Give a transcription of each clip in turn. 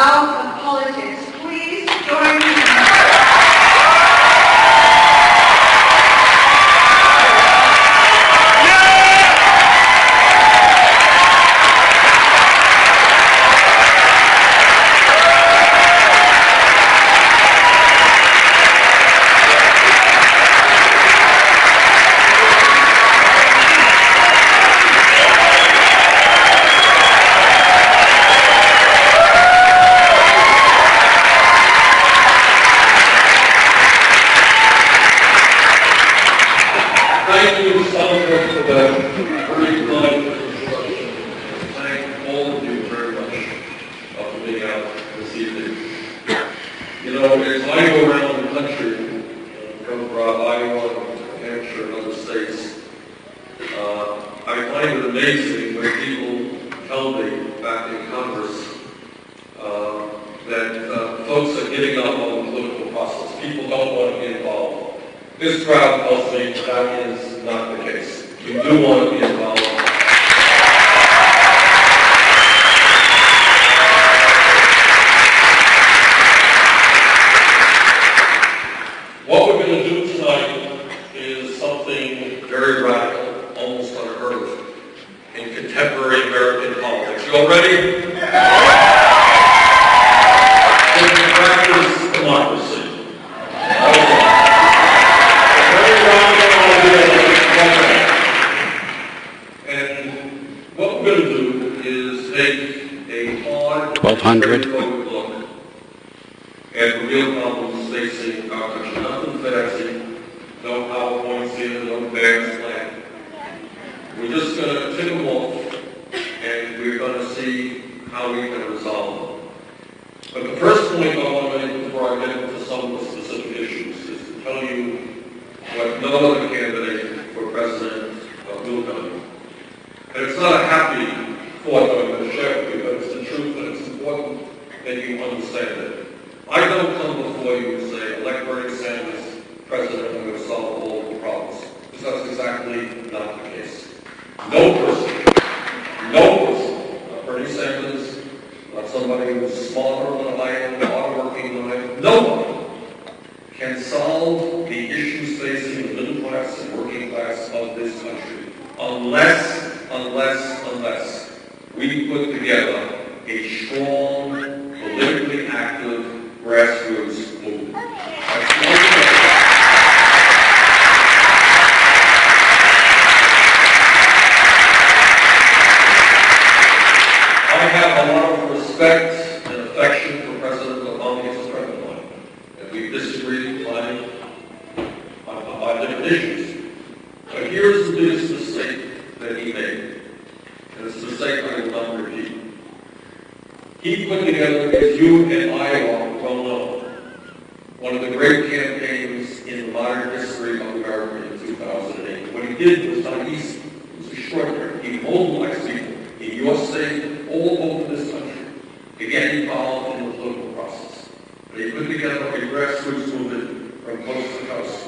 out of politics. Please join me. Thank you so much for that very kind introduction. Thank all of you very much for being out this evening. You know, as I go around the country, come from Iowa, New Hampshire, and other states, I find it amazing when people tell me back in Congress that folks are giving up on the political process. People don't want to be involved. This crowd tells me that is not the case. You do want to be involved. What we're going to do tonight is something very radical, almost unheard of in contemporary American politics. You all ready? We're going to practice democracy. And what we're going to do is take a hard, 1200 look at the real problems facing our country. Nothing fancy, no PowerPoints here, no advanced plan. We're just going to tick them off, and we're going to see how we can resolve them. But the first point I want to make before I get into some of the specific issues is to tell you what no other candidate for president will do. And it's not a happy thought that I'm going to share with you, but it's the truth, and it's important that you understand it. I don't come before you and say, elect Bernie Sanders president, I'm going to solve all of the problems. Because that's exactly not the case. No person, not Bernie Sanders, not somebody who's smarter than I am, harder working than I am, nobody can solve the issues facing the middle class and working class of this country unless we put together a strong, politically active grassroots movement. That's the only way. I have a lot of respect and affection for President Obama. He's a friend of mine. And we disagree on different issues. But here's the biggest mistake that he made. And it's a mistake I will not repeat. He put together, as you and I are well know, one of the great campaigns in the modern history of America in 2008. What he did was not easy. It was extraordinary. He mobilized people in your state, all over this country, to get involved in the political process. And he put together a grassroots movement from coast to coast.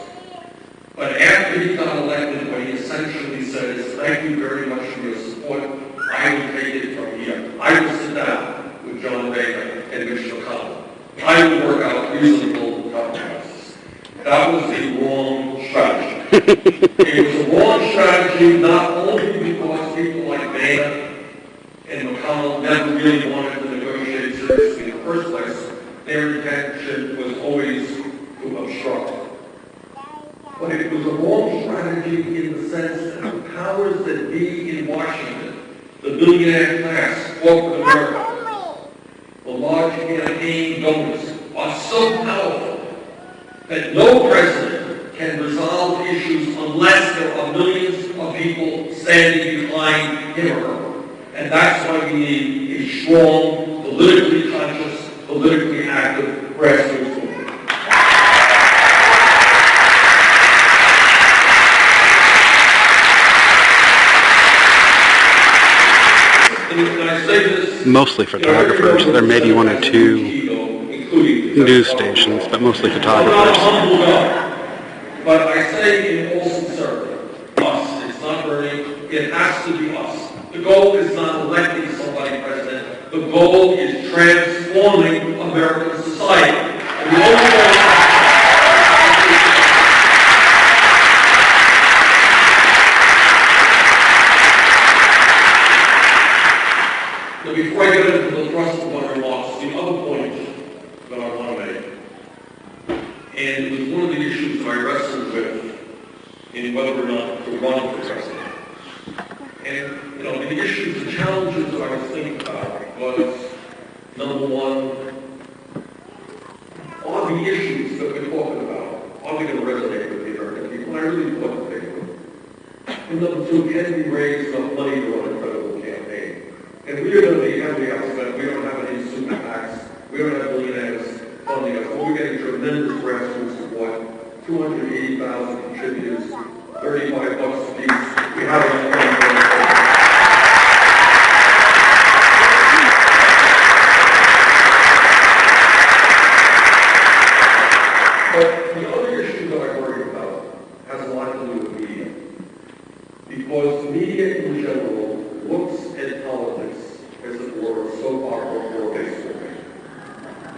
But after he got elected, what he essentially said is, thank you very much for your support. I will take it from here. I will sit down with John Boehner and Mitch McConnell. I will work out reasonable compromises. That was the wrong strategy. It was a wrong strategy not only because people like Boehner and McConnell never really wanted to negotiate seriously in the first place. Their intention was always to obstruct. But it was a wrong strategy in the sense that the powers that be in Washington, the billionaire class, corporate America, the large campaign donors, are so powerful that no president can resolve issues unless there are millions of people standing behind him or her. And that's why we need a strong, politically conscious, politically active grassroots movement. And I say this, mostly photographers. There may be one or two news stations, but mostly photographers. But I say in all sincerity, us. It's not Bernie. It has to be us. The goal is not electing somebody president. The goal is transforming transforming American society. And the only way now, before I get into the thrust of my remarks, the other point that I want to make, and it was one of the issues that I wrestled with in whether or not to run for president. And, you know, the issues, the challenges that I was thinking about was, number one, are the issues that we're talking about, are they going to resonate with the American people? And I really thought that they would. And number two, can we raise enough money to run a credible campaign? And we are going to be heavily upset. We don't have any super PACs. We don't have billionaires funding us. But we're getting tremendous grassroots support. 280,000 contributors, $35 a piece. We have enough. But the other issue that I worry about has a lot to do with media. Because the media in general looks at politics as if it were a soap opera or a baseball game.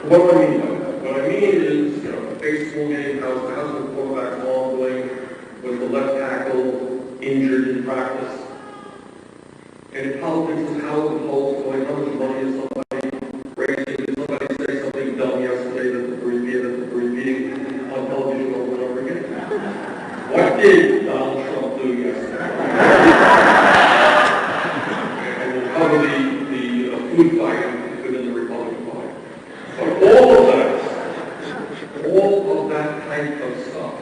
What do I mean by that? What I mean is, you know, a baseball game, how's the quarterback ball doing? Was the left tackle injured in practice? And in politics, is how the polls going, how much money is somebody raising? Did somebody say something dumb yesterday that we're repeating on television over and over again? What did Donald Trump do yesterday? And we'll cover the food fight within the Republican Party. But all of that type of stuff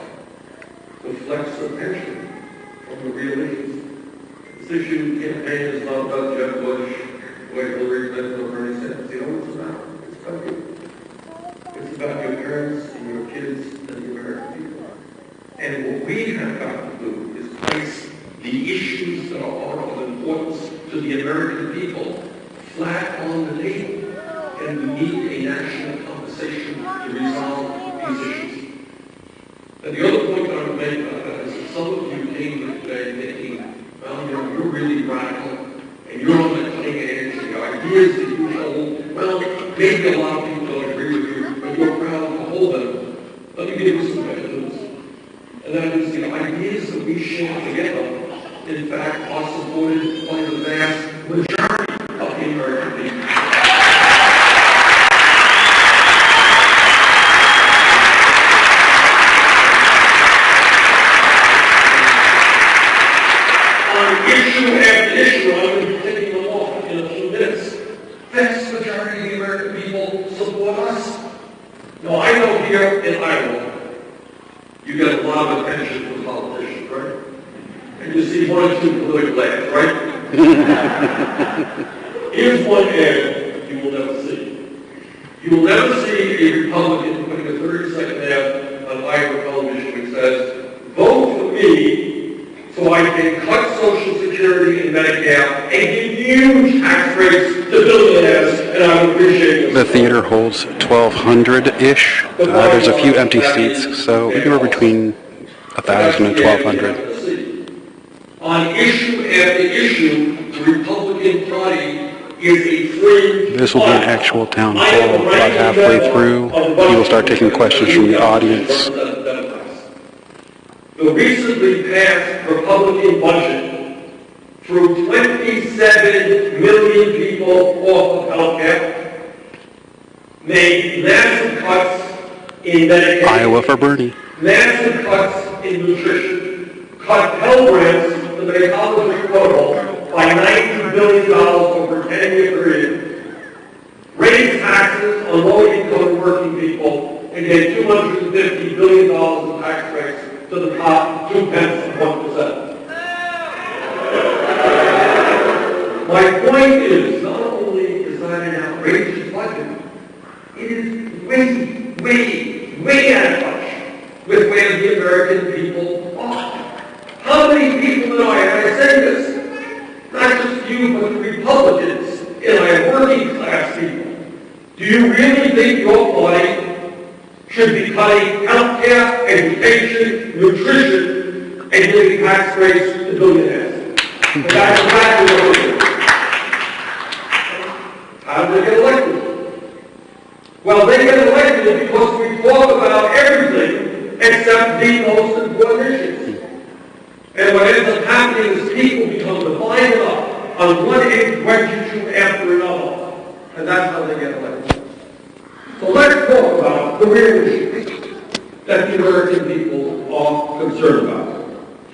reflects attention from the real issues. This issue campaign is not about Jeb Bush, Hillary Clinton, or Bernie Sanders. You know what it's about? It's about you. It's about your parents and your kids and the American people. And what we have got to do is place the issues that are of importance to the American people flat on the table. And we need a national conversation to resolve these issues. And the other point that I would make about that is that some of you came here today thinking, well, you know, you're really radical, and you're on the cutting edge, and the ideas that you hold, well, maybe a lot of people don't agree with you, but you're proud to hold them. Let me give you some bad news. And that is the ideas that we share together, in fact, are supported by the vast majority of the American people. Issue after issue, I'm going to be taking them off in a few minutes. Vast majority of the American people support us. Now, I know here in Iowa, you get a lot of attention from politicians, right? And you see one or two political ads, right? Here's one ad you will never see. You will never see a Republican putting a 30-second ad on Iowa television which says, vote for me so I can cut Social Security and Medicare and give huge tax rates to billionaires, and I would appreciate it. The theater holds 1,200-ish. There's a few empty seats, so anywhere between 1,000 and 1,200. On issue after issue, the Republican Party is a free. This will be an actual town hall. About halfway through, we will start taking questions from the audience. The recently passed Republican budget threw 27 million people off of health care, made massive cuts in Medicaid, Iowa for Bernie. Massive cuts in nutrition, cut Pell Grants to the college protocol by $90 billion over a 10-year period, raised taxes on low-income working people, and gave $250 billion in tax breaks to the top 0.2%. My point is, not only is that an outrageous budget, it is way out of touch with where the American people are. How many people do I have? I say this, not just you, but the Republicans and I working class people. Do you really think your party should be cutting health care, education, nutrition, and giving tax rates to billionaires? And that's exactly what we're doing. How did they get elected? on one issue after another, and that's how they get elected. So let's talk about the real issues that the American people are concerned about.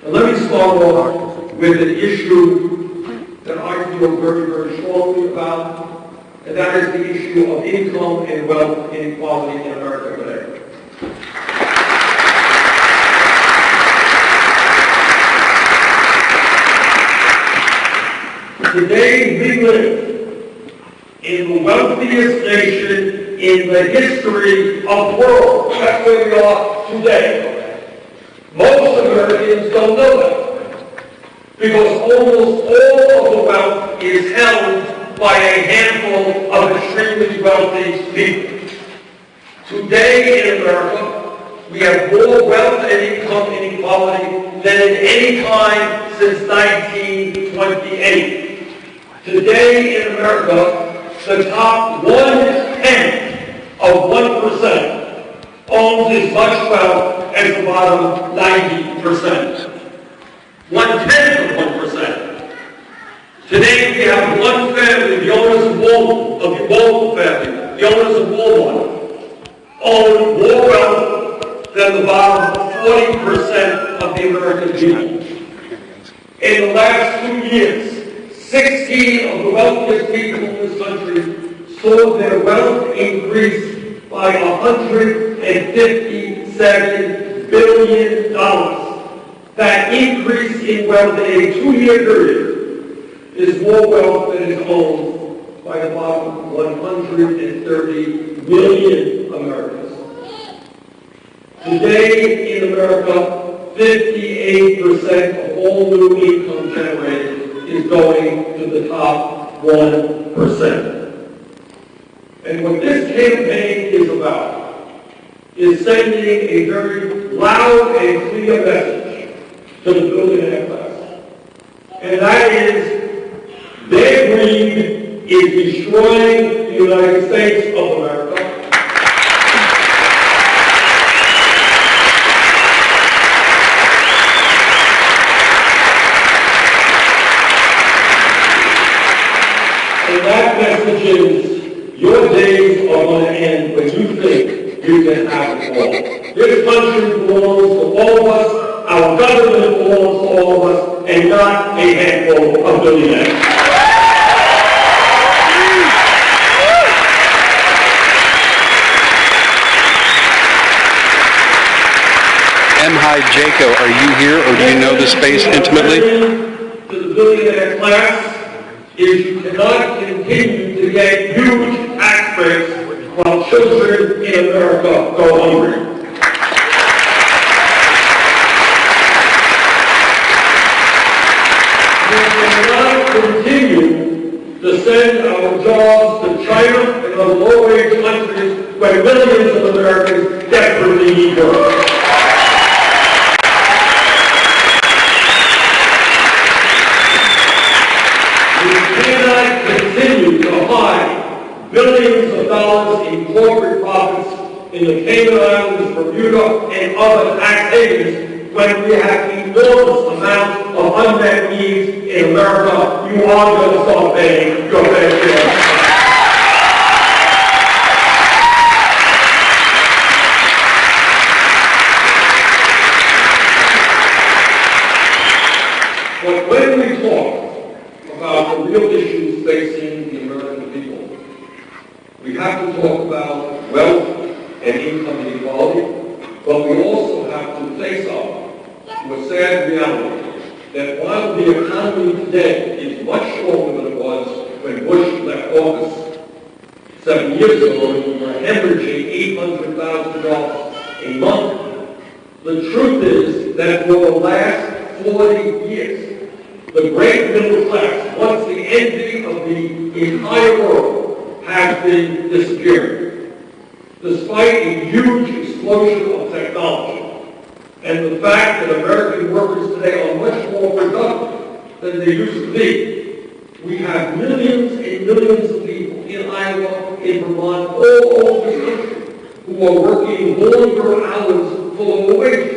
And let me start off with an issue that I feel very, very strongly about, and that is the issue of income and wealth inequality in America today. Today we live in the wealthiest nation in the history of the world. That's where we are today. Most Americans don't know that, because almost all of the wealth is held by a handful of extremely wealthy people. Today in America, we have more wealth and income inequality than at any time since 1928. Today in America, the top 1/10 of 1% owns as much wealth as the bottom 90%. 1/10 of 1%. Today we have one family, the owners of the Walton family, the owners of Walmart, own more wealth than the bottom 40% of the American people. In the last 2 years, 16 of the wealthiest people in this country saw their wealth increase by $157 billion. That increase in wealth in a 2-year period is more wealth than is owned by about 130 million Americans. Today in America, 58% of all new income generated is going to the top 1%. And what this campaign is about is sending a very loud and clear message to the billionaire class. And that is, their greed is destroying the United States of America. And that message is, your days are going to end when you think you can have it all. This country belongs to all of us, our government belongs to all of us, and not a handful of billionaires. Hi, Jaco, are you here, or do you know the space intimately? To the billionaire class is you cannot continue to get huge tax breaks while children in America go hungry. We cannot continue to send our jobs to China and other low-wage countries where millions of Americans desperately need work. Continue to hide billions of dollars in corporate profits in the Cayman Islands, Bermuda, and other tax havens when we have enormous amounts of unmet needs in America. You are going to start paying your fair share. But when we talk about the real issues facing the American people, we have to talk about wealth and income inequality, but we also have to face up to a sad reality that while the economy today is much stronger than it was when Bush left office 7 years ago, when we were hemorrhaging $800,000 a month, the truth is that for the last 40 years, the great middle class, once the envy of the entire world, has been disappearing. Despite a huge explosion of technology and the fact that American workers today are much more productive than they used to be, we have millions and millions of people in Iowa, in Vermont, all over this country, who are working longer hours for lower wages.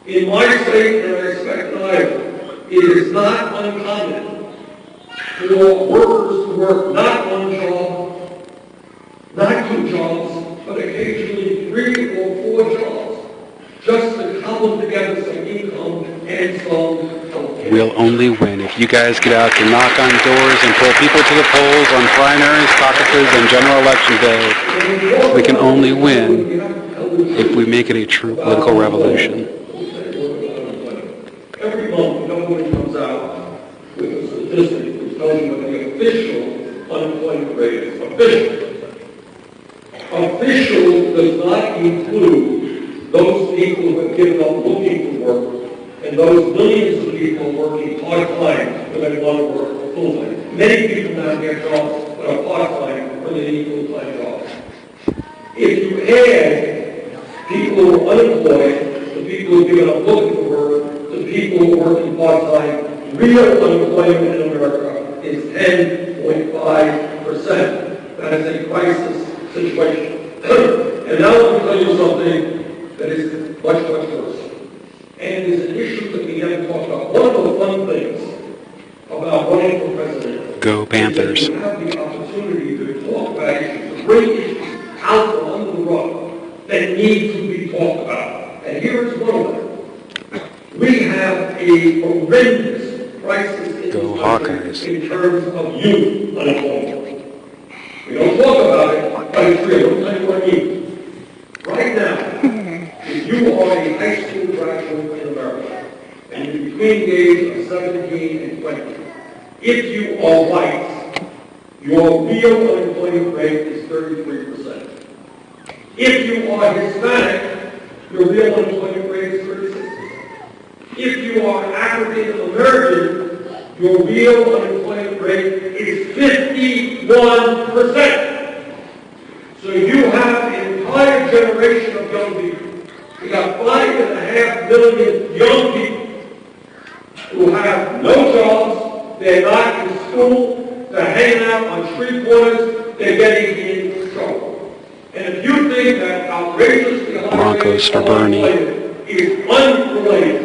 In my state, and I expect in Iowa, it is not uncommon for workers to work not one job, not two jobs, but occasionally 3 or 4 jobs, just to cobble together some income and some health care. We'll only win if you guys get out to knock on doors and pull people to the polls on primaries, caucuses, and general election day. We can only win if we make it a true political revolution. Every month, nobody comes out with a statistic which tells you what the official unemployment rate is. Official. Official does not include those people who have given up looking for work and those millions of people working part-time when they want to work full-time. Many people now get jobs that are part-time when they need full-time jobs. If you add people who are unemployed, the people who have given up looking for work, the people who are working part-time, real unemployment in America is 10.5%. That is a crisis situation. And now let me tell you something that is much, much worse. And is an issue that we haven't talked about. One of the fun things about running for president. Go Panthers. Is that you have the opportunity to talk about issues, to bring issues out from under the rug that need to be talked about. And here is one of them. We have a horrendous crisis in Go this country Hawkeyes. in terms of youth unemployment. We don't talk about it, but it's real. Let me tell you what I mean. Right now, if you are a high school graduate in America, and you're between the age of 17 and 20, if you are white, your real unemployment rate is 33%. If you are Hispanic, your real unemployment rate is 36%. If you are African American, your real unemployment rate is 51%. So you have an entire generation of young people. We have 5.5 million young people who have no jobs, they're not in school, they're hanging out on street corners, they're getting in trouble. And if you think that outrageously high Broncos for Bernie is unrelated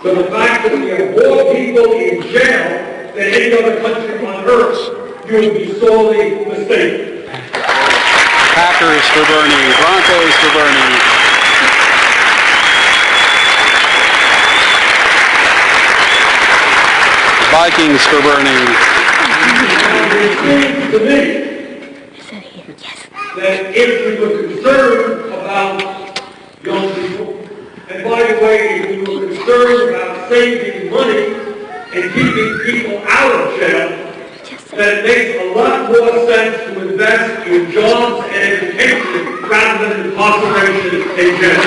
to the fact that we have more people in jail than any other country on earth, you would be sorely mistaken. Packers for Bernie. Broncos for Bernie. Vikings for Bernie. It seems to me that if we were concerned about young people, and by the way, if we were concerned about saving money and keeping people out of jail, then it makes a lot more sense to invest in jobs and education rather than incarceration and jail.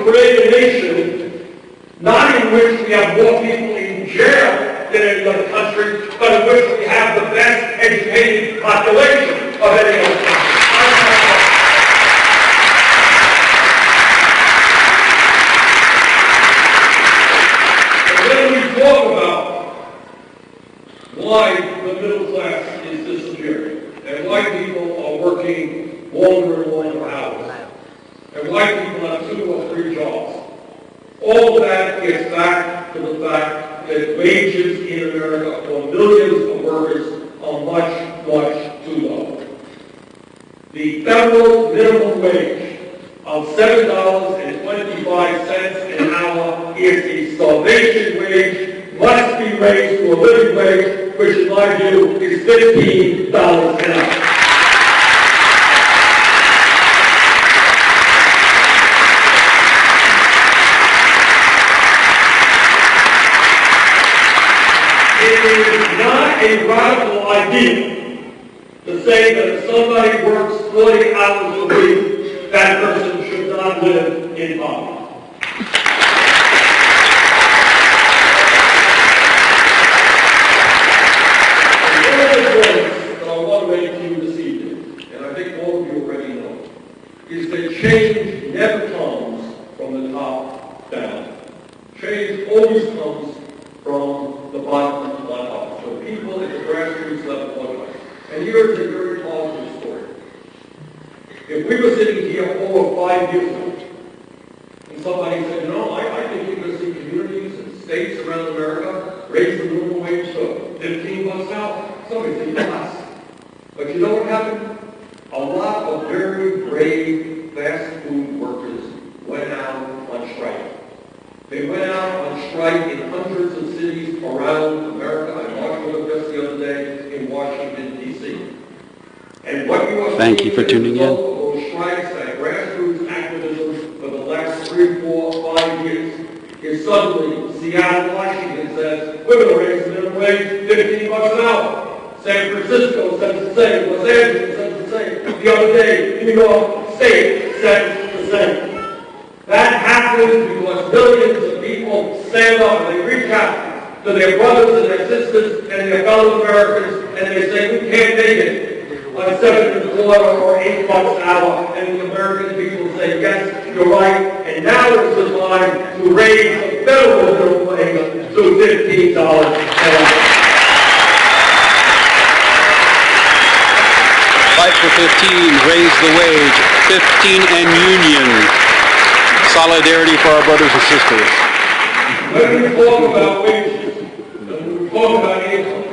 Create a nation, not in which we have more people in jail than any other country, but in which we have the best educated population of any other country. And when we talk about why the middle class is disappearing, and why people are working longer and longer hours, and white people have 2 or 3 jobs. All of that gets back to the fact that wages in America for millions of workers are much, much too low. The federal minimum wage of $7.25 an hour is a starvation wage, must be raised to a living wage, which in my view is $15 an hour. It is not a radical idea to say that if somebody works 40 hours a week, that person should not live in poverty. One of the points that I want to make to you this evening, and I think all of you already know, is that change never comes from the top down. Change always comes from the bottom up. So people at the grassroots level And here's a very positive story. If we were sitting here 4 or 5 years ago, and somebody said, you know, I think you're going to see communities and states around America raise the minimum wage to $15 an hour. Somebody said, yes. But you know what happened? A lot of very brave fast food workers went out on strike. They went out on strike in hundreds of cities around America. I watched one just the other day in Washington, D.C. And what you are Thank you for tuning in. Those strikes and grassroots activism for the last 3, 4, 5 years is suddenly Seattle, Washington says, we're going to raise the minimum wage $15 an hour. San Francisco says the same. Los Angeles says the same. The other day, New York State says the same. That happens because millions of people stand up and they reach out to their brothers and their sisters and their fellow Americans and they say, we can't make it on $7.25 or $8 an hour. And the American people say, yes, you're right. And now is the time to raise the federal minimum wage to $15 an hour. Fight for 15, raise the wage, 15 and union. Solidarity for our brothers and sisters. When we talk about wages, when we talk about income,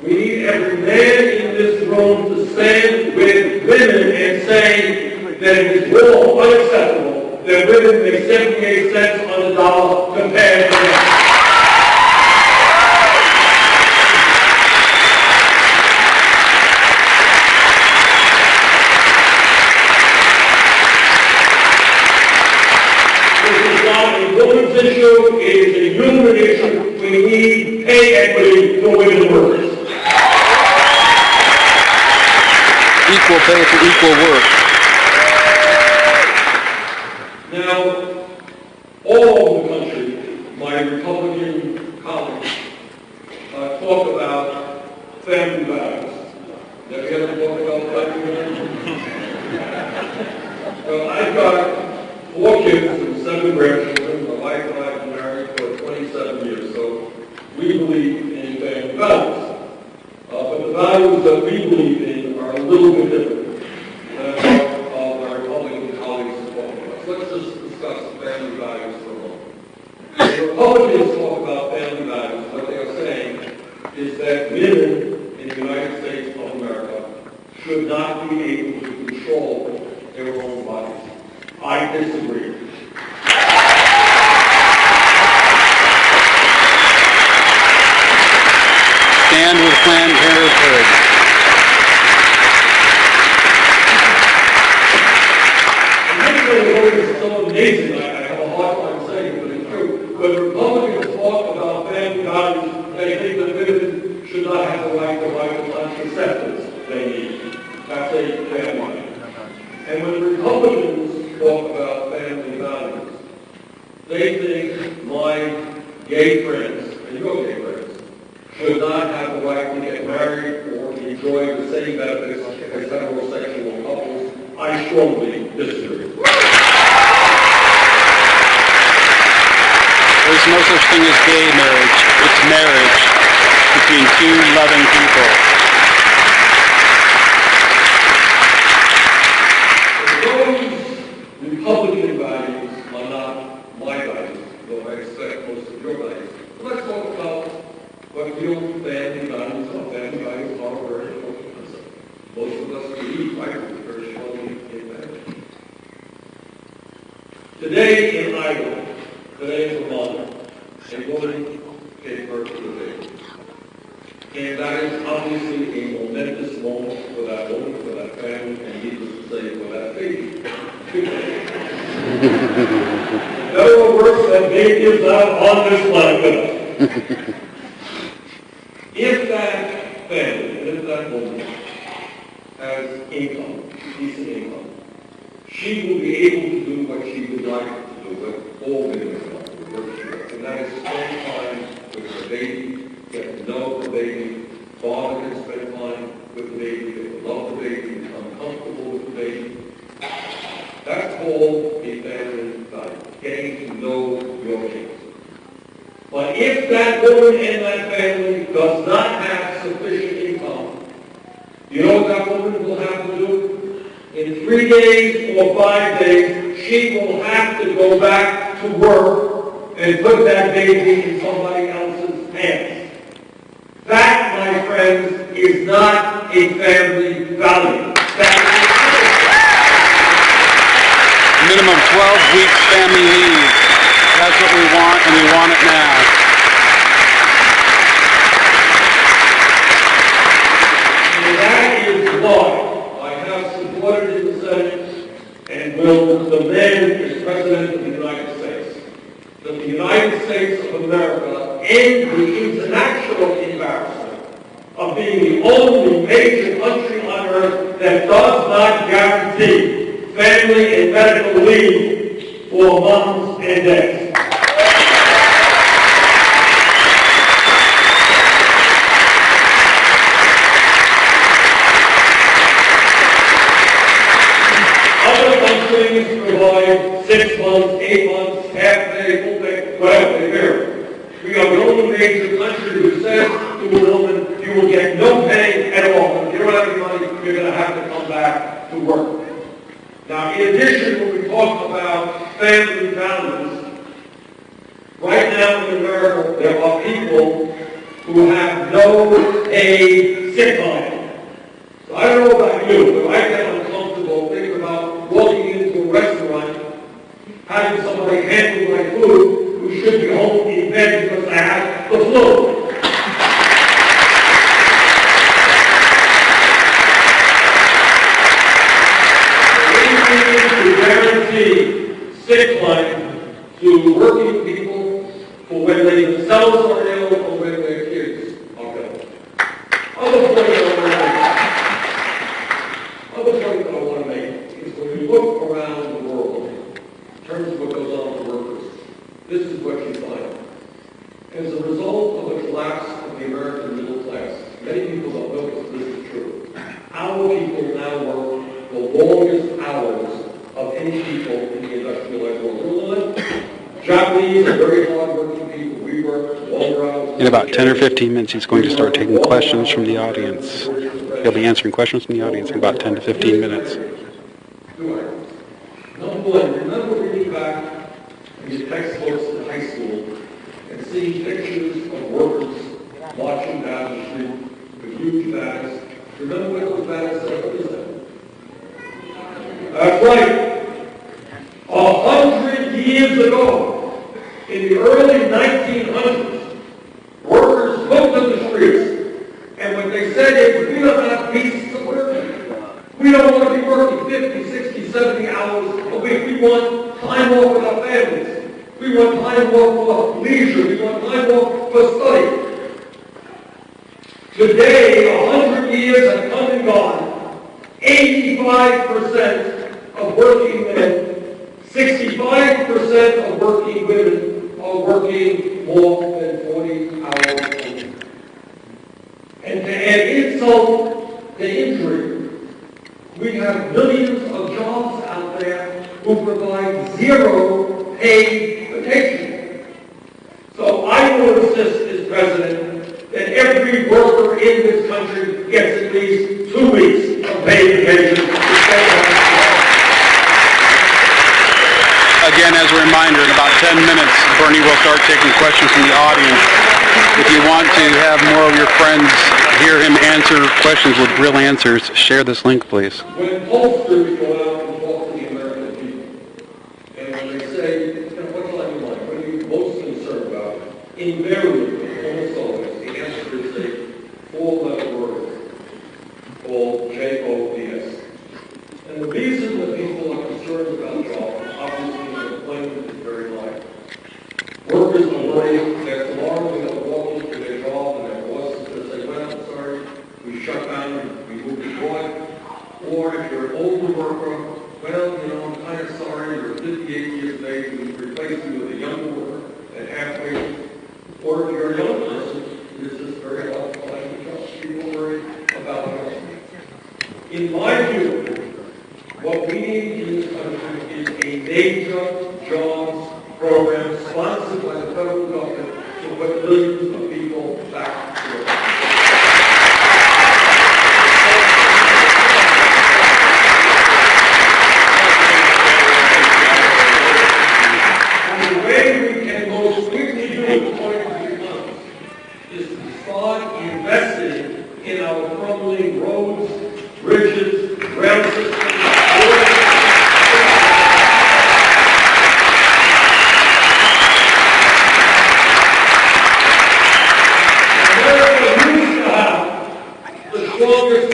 we need every man in this room to stand with women and say that it is wrong, unacceptable, that women make 78 cents on the dollar compared to men. Women's issue is a human issue. We need pay equity for women workers. Equal pay for equal work. Now, all over the country, my Republican colleagues talk about family values. Have you ever talked about family values? Well, I've got 4 kids and 7 grandchildren. My wife and I have been married for 27 years, so we believe in family values. But the values that we believe in are a little bit different than our Republican colleagues talk about. So let's just discuss family values for a moment. When the Republicans talk about family values, what they are saying is that women in the United States of America should not be able to control their own bodies. I disagree. Stand with Planned Parenthood. And this is so amazing. I have a hard time saying it, but it's true. When Republicans talk about family values, they think that women should not have the right to contraceptives they need. That's a family. And when Republicans talk about family values, they think my gay friends, and your gay friends, should not have the right to get married or enjoy the same benefits as heterosexual couples. I strongly disagree. There's no such thing as gay marriage. It's marriage between 2 loving people. Those Republican values are not my values, though I expect most of your values. Let's talk about what real family values are. Family values are a very important concept. Most of us believe, I believe, very strongly in family. Today in Iowa, today in Vermont, a woman gave birth to a baby. And that is obviously a momentous moment for that woman, for that family, and needless to say, for that baby. There are worse than babies out on this planet. If that family, and if that woman has income, decent income, she will be able to do what she would like to do, what all women would like to do, and that is spend time with her baby, get to know the baby. Father can spend time with the baby, they will love the baby, become comfortable with the baby. That's called a family value, getting to know your kids. But if that woman and that family does not have sufficient income that woman will have to do? In 3 days or 5 days, she will have to go back to work and put that baby in somebody else's hands. That, my friends, is not a family value. Minimum 12 weeks family leave. That's what we want, and we want it now. And that is why I have supported in the Senate and will demand as President of the United States that the United States of America end the international embarrassment of being the only major country on earth that does not guarantee family and medical leave for moms and dads. Other countries provide 6 months, 8 months, half day, full day, whatever they vary. We are the only major country who says to a woman, you will get no pay at all. If you don't have any money, you're going to have to come back to work. Now, in addition, when we talk about family values, right now in America, there are people who have no paid sick time. So I don't know about you, but I get uncomfortable thinking about walking into a restaurant, having somebody handle my food who should be home in bed because I have the flu. Sick time to working people for when they themselves are ill or when their kids are ill. Other point that I want to make is when you look around the world in terms of what goes on with workers, this is what you find. As a result of the collapse of the American middle class, many people don't know if this is true. Our people now work the longest hours of any people in the industrialized world. Japanese are very hard-working people. We work longer hours. In about 10 or 15 minutes, he's going to start taking questions from the audience. He'll be answering questions from the audience in about 10 to 15 minutes. Number one, remember reading back in your textbooks in high school and seeing pictures of workers marching down the street with huge banners. Remember what those banners said? What is that? That's right. 100 years ago, in the early 1900s, workers took to the streets, and what they said is, we don't have peace to work. We don't want to be working 50, 60, 70 hours a week. We want time off with our families. We want time off for leisure. We want time off for study. Today, 100 years have come and gone. 85% of working men, 65% of working women are working more than 40 hours a week. And to add insult to injury, we have millions of jobs out there who provide zero paid vacation. So I will insist as president that every worker in this country gets at least 2 weeks of paid vacation. Again, as a reminder, in about 10 minutes, Bernie will start taking questions from the audience. If you want to have more of your friends hear him answer questions with real answers, share this link, please. When pollsters go out and talk to the American people, and when they say, what's on your mind? What are you most concerned about? Invariably, almost always, the answer is a 4-letter word called JOBS. And the reason that people are concerned about jobs, obviously, employment is very high. Workers are worried that tomorrow they're going to walk into their job and their boss is going to say, well, I'm sorry, we shut down and we moved abroad. Or if you're an older worker, well, I'm kind of sorry, you're 58 years of age, we replace you with a younger worker at halfway. Or if you're a young person, it's just very hard to find a job. People worry about jobs. In my view, what we need in this country is a major jobs program sponsored by the federal government to put millions of people back to work.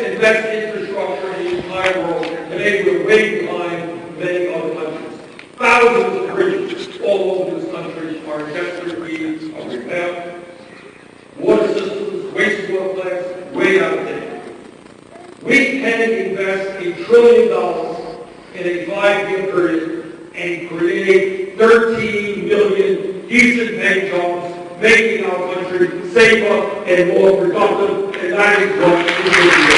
and best infrastructure in the entire world. Today we're way behind many other countries. Thousands of bridges all over this country are in desperate need of repair. Water systems, wastewater plants, way out of date. We can invest $1 trillion in a 5-year period and create 13 million decent paying jobs, making our country safer and more productive, and that is what we will do.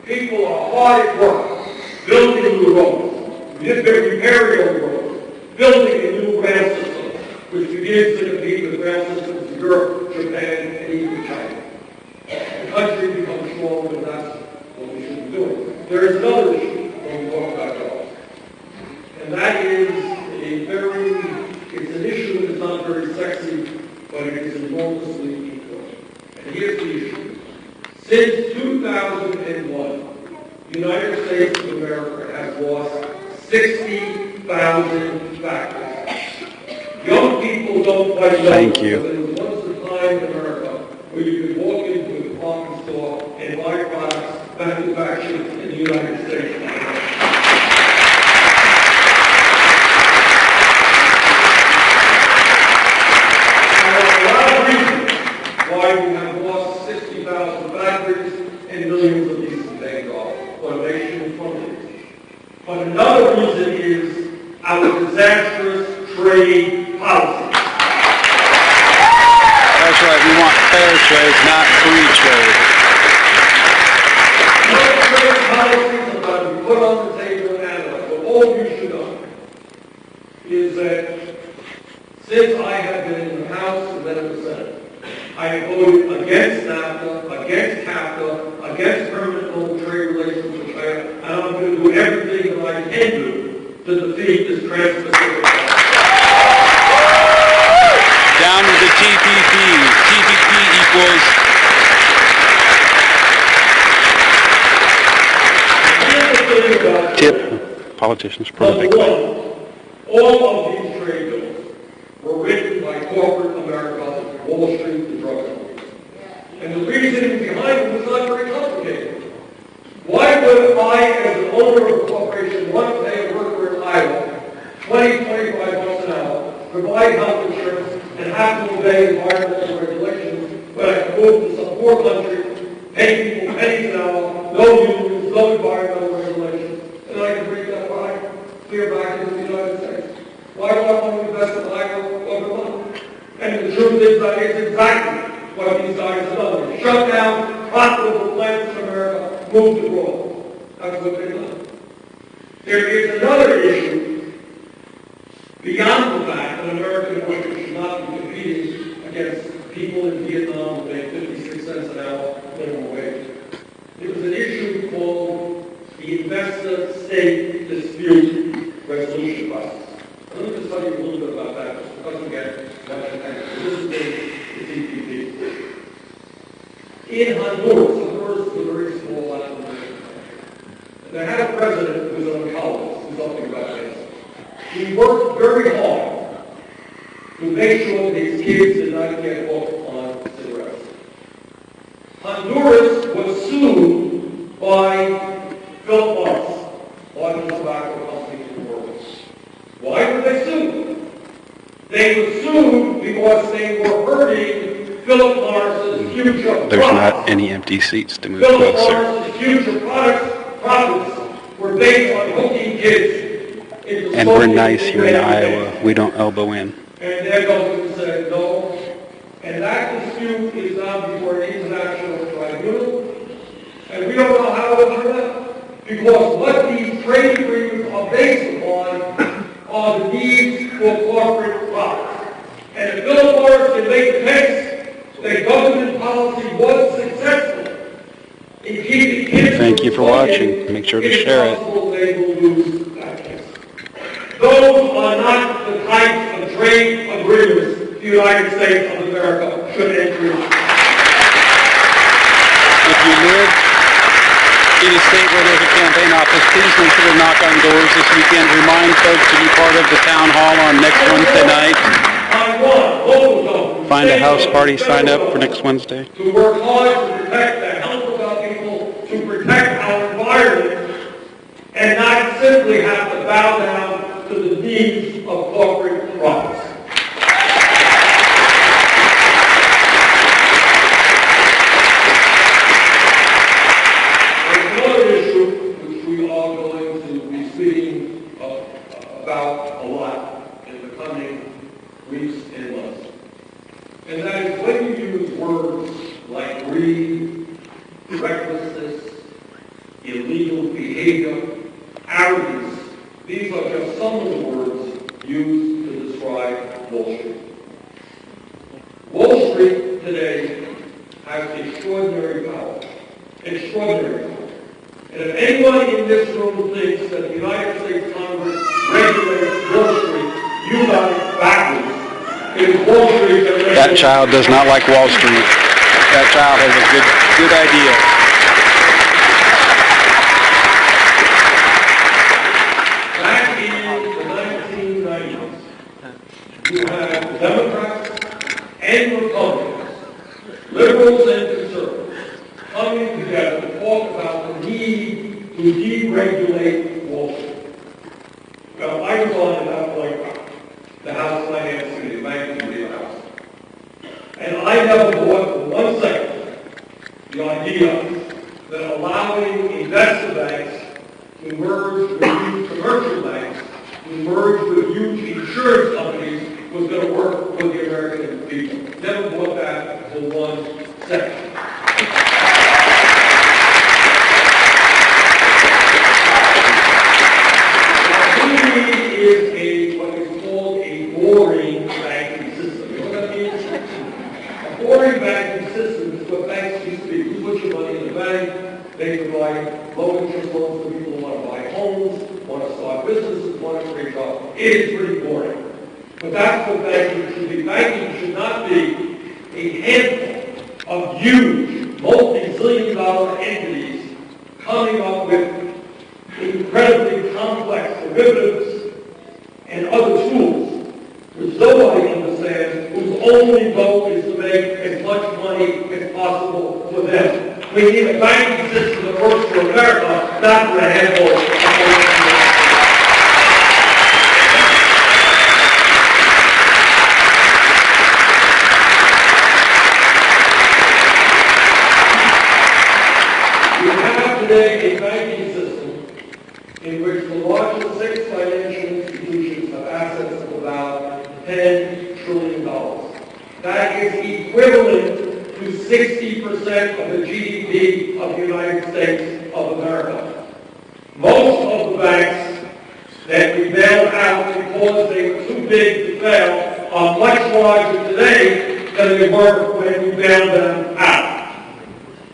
People are hard at work, building new roads, repairing old roads, building a new rail system, which begins to compete with rail systems in Europe, Japan, and even China. The country becomes stronger, and that's what we should be doing. There is another issue when we talk about jobs, and that is it's an issue that's not very sexy, but it is enormously important. And here's the issue. Since 2001, the United States of America has lost 60,000 factories. Young people don't quite know. Thank you. There was once a time in America where you could walk into a department store and buy products manufactured in the United States of America. Why we have lost 60,000 factories and millions of decent paying jobs. Automation and funding. But another reason is our disastrous trade policy. That's right, we want fair trade, not free trade. No trade policies are going to be put on the table and analyzed. But all you should know is that since I have been in the House and then in the Senate, I have voted against NAFTA, against CAFTA, against permanent global trade relations with China, and I'm going to do everything that I can do to defeat this trans-Pacific. Down with the TPP. TPP equals... Tip politicians prolifically. All of these trade bills were written by corporate America, Wall Street, the drug companies. And the reasoning behind it was not very complicated. Why would I, as an owner of a corporation, want to pay a worker in Iowa 20, 25 bucks an hour, provide health insurance, and have to obey environmental regulations when I can move to some poor country, pay people pennies an hour, no unions, no environmental regulations, and I can bring that product clear back into the United States? Why do I want to invest in Iowa over money? And the truth is that is exactly what these guys have done. They shut down profitable plants in America, moved abroad. That's what they've done. There is another issue beyond the fact that American workers should not be competing against people in Vietnam who make 56 cents an hour minimum wage. There was an issue called the investor-state dispute resolution process. Let me just tell you a little bit about that, because again, this is the TPP. In Honduras is a very small Latin American country. They had a president who was an oncologist, who's something about this. He worked very hard to make sure that his kids did not get hooked on cigarettes. Honduras was sued by Philip Morris, largest tobacco company in the world. Why were they sued? They were sued because they were hurting Philip Morris's future There's products. not any empty seats to move Philip closer. Morris's future profits were based on hooking kids into And we're smoking nice here in cigarettes. Iowa. We don't elbow in. And their government said no. And that dispute is now before an international tribunal. And we don't know how it will turn out. Because what these trade agreements are based upon are the needs for corporate profits. And if Philip Morris can make the case that government policy was successful in keeping kids Thank you for from watching. smoking, Make sure to it's share it. possible they will lose that case. Those are not the types of trade agreements the United States of America should enter into. in a state where there's a campaign office, please consider knock on doors this weekend. Remind folks to be part of the town hall on next Wednesday night. Find a house party, sign up for next Wednesday. To work hard to protect the health of our people, to protect our environment, and not simply have to bow down to the needs of corporate profits. There's another issue which we are going to be speaking about a lot in the coming weeks and months. And that is when you use words like greed, recklessness, illegal behavior, arrogance, these are just some of the words used to describe Wall Street. Wall Street today has extraordinary power. Extraordinary power. And if anybody in this room thinks that the United States Congress regulates Wall Street, you got it backwards. That child does not like Wall Street. That child has a good idea. Back in the 1990s, you had Democrats and Republicans, liberals and conservatives, coming together to talk about the need to deregulate Wall Street. Now, I was on at that point the House Finance Committee, Banking Committee of the House. And I never bought for 1 second the idea that allowing investor banks to merge with huge commercial banks, to merge with huge insurance companies, was going to work for the American people. Never bought that for 1 second. What is called a boring banking system. You know what that means? A boring banking system is what banks used to be. You put your money in the bank, they provide low interest loans for people who want to buy homes, want to start businesses, want to create jobs. It is pretty boring. But that's what banking should be. Banking should not be a handful of huge, multi-zillion-dollar entities coming up with incredibly complex derivatives and other tools, which nobody understands, whose only goal is to make as much money as possible for them. We need a banking system that works for America, not for a handful of We have today a banking system in which the largest 6 financial institutions have assets of about $10 trillion. That is equivalent to 60% of the GDP of the United States of America. Most of the banks that we bailed out because they were too big to fail are much larger today than they were when we bailed them out.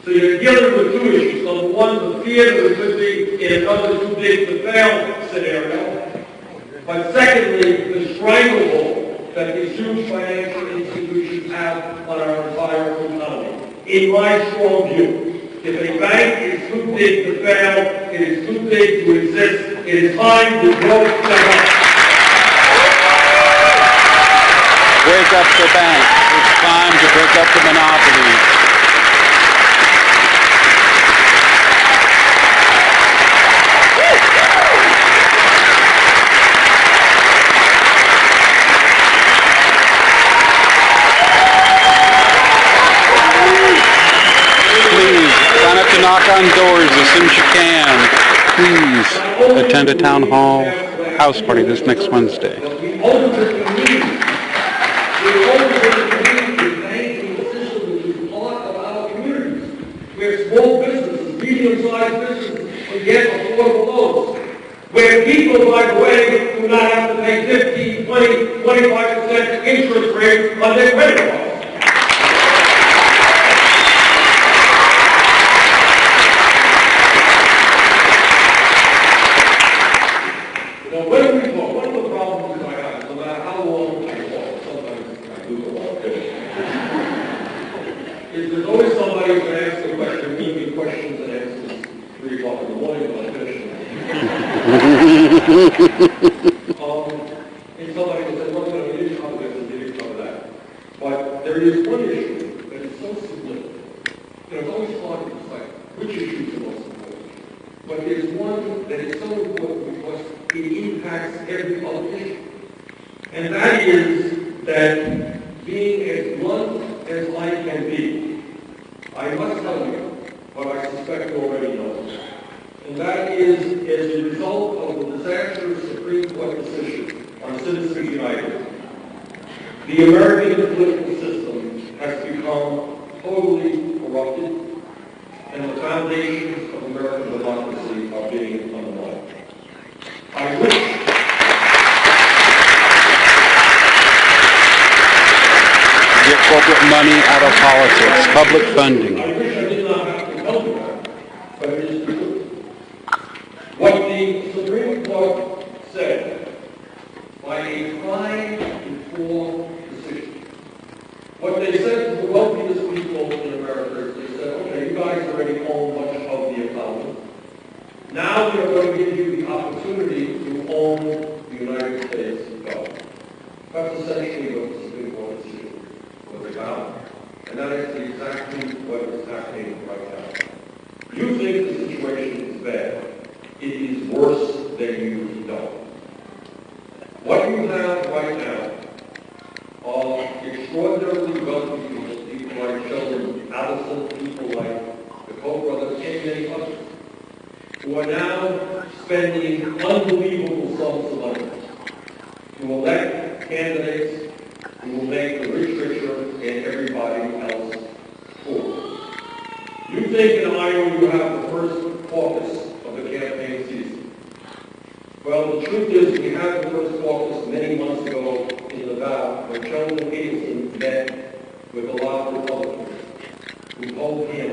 So you're dealing with 2 issues. Number one, the fear that it could be in another too big to fail scenario. But secondly, the stranglehold that these huge financial institutions have on our entire economy. In my strong view, if a bank is too big to fail, it is too big to exist. It is time to grow them up. Break up the banks. It's time to break up the monopolies. Knock on doors as soon as you can. Please attend a town hall house party this next Wednesday. Where small businesses, medium-sized businesses can get affordable loans. Where people, by the way, do not have to pay 15, 20, 25% interest rate on their credit cards. One of the problems I have, no matter how long I talk, sometimes I do a lot of is there's always somebody who can ask a question, me questions and answers 3 o'clock And somebody will say, well, no, we didn't cover this and didn't cover that. But there is one issue that is so significant. It's always hard to decide which issue is the most important. But there's one that is so important because it impacts every other issue. And that is that being as blunt as I can be, I must tell you what I suspect you already know. And that is, as a result of the disastrous Supreme Court decision on Citizens United, the American political system has become totally corrupted, and the foundations of American democracy are being undermined. I wish Get corporate money out of politics, public funding. I wish I did not have to tell you that, but it is the truth. What the Supreme Court said by a tried-before decision, what they said to the wealthiest people in America, they said, okay, you guys already own much of the economy. Now we are going to give you the opportunity to own the United States government. That's essentially what the Supreme Court decision was about. And that is exactly what is happening right now. You think the situation is bad. It is worse than you don't. What you have right now are extraordinarily wealthy people like Sheldon Adelson, people like the Koch brothers, and many others, who are now spending unbelievable sums of money to elect candidates who will make the rich richer and everybody else poor. You think in Iowa you have the first caucus of the campaign season. Well, the truth is we had the first caucus many months ago in Nevada when Sheldon Adelson met with a lot of Republicans who told him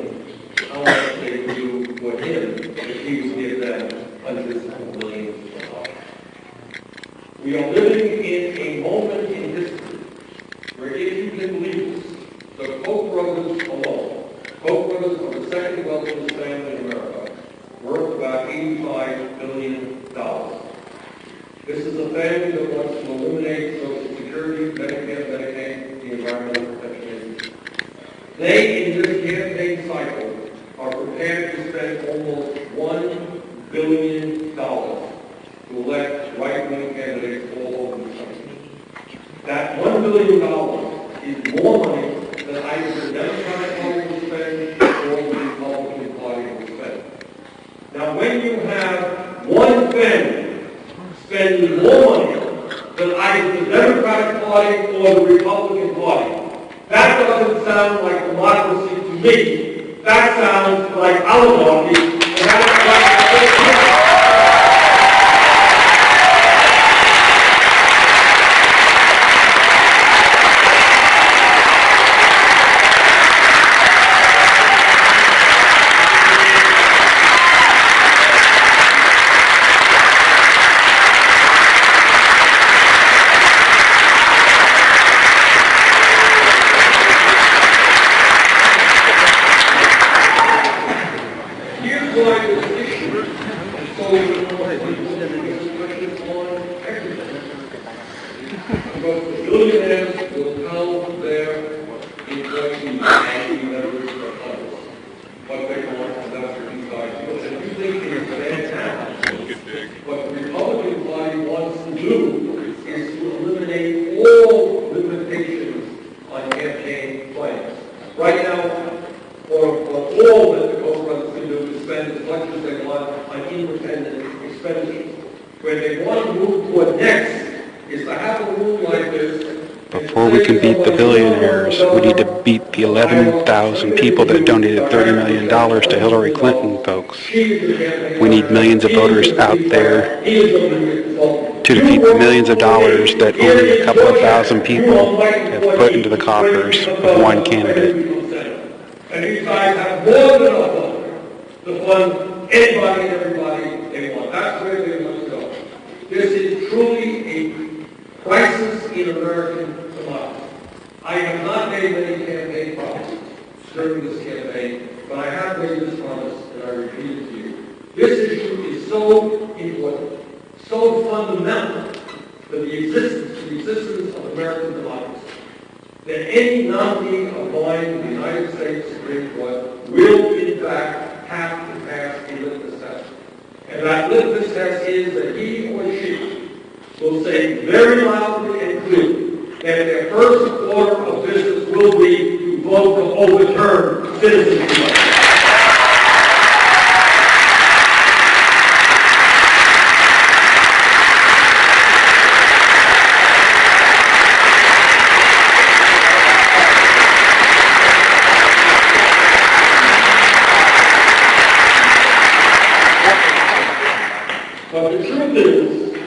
how much they would do for him if he would give them hundreds of millions of dollars. We are living in a moment in history where, if you can believe this, the Koch brothers alone, Koch brothers are the second wealthiest family in America, worth about $85 billion. This is a family that wants to eliminate Social Security, Medicare, Medicaid, the Environmental Protection Agency. They, in this campaign cycle, are prepared to spend almost $1 billion to elect right-wing candidates all over the country. That $1 billion is more money than either the Democratic Party will spend or the Republican Party will spend. Now, when you have one family spending more money than either the Democratic Party or the Republican Party, that doesn't sound like democracy to me. That sounds like oligarchy, and that's like billionaires will count their employees as members of Congress. What they want, and that's what these guys do. And you think it is fantastic. What the Republican Party wants to do is to eliminate all limitations on campaign finance. Right now, for all that the Koch brothers can do is spend as much as they want on independent expenditures. Where they want to move toward next is to have a rule like this. Before we can beat the billionaires, we need to beat the 11,000 people that donated $30 million to Hillary Clinton, folks. We need millions of voters out there to defeat the millions of dollars that only a couple of thousand people have put into the coffers of one candidate. And these guys have more than enough money to fund anybody and everybody they want. That's where they must go. This is truly a crisis in American democracy. I have not made many campaign promises during this campaign, but I have made this promise, and I repeat it to you. This issue is so important, so fundamental to the existence of American democracy, that any nominee of mine in the United States Supreme Court will, in fact, have to pass a litmus test. And that litmus test is that he or she will say very loudly and clearly that their first order of business will be to vote to overturn citizenship rights. But the truth is,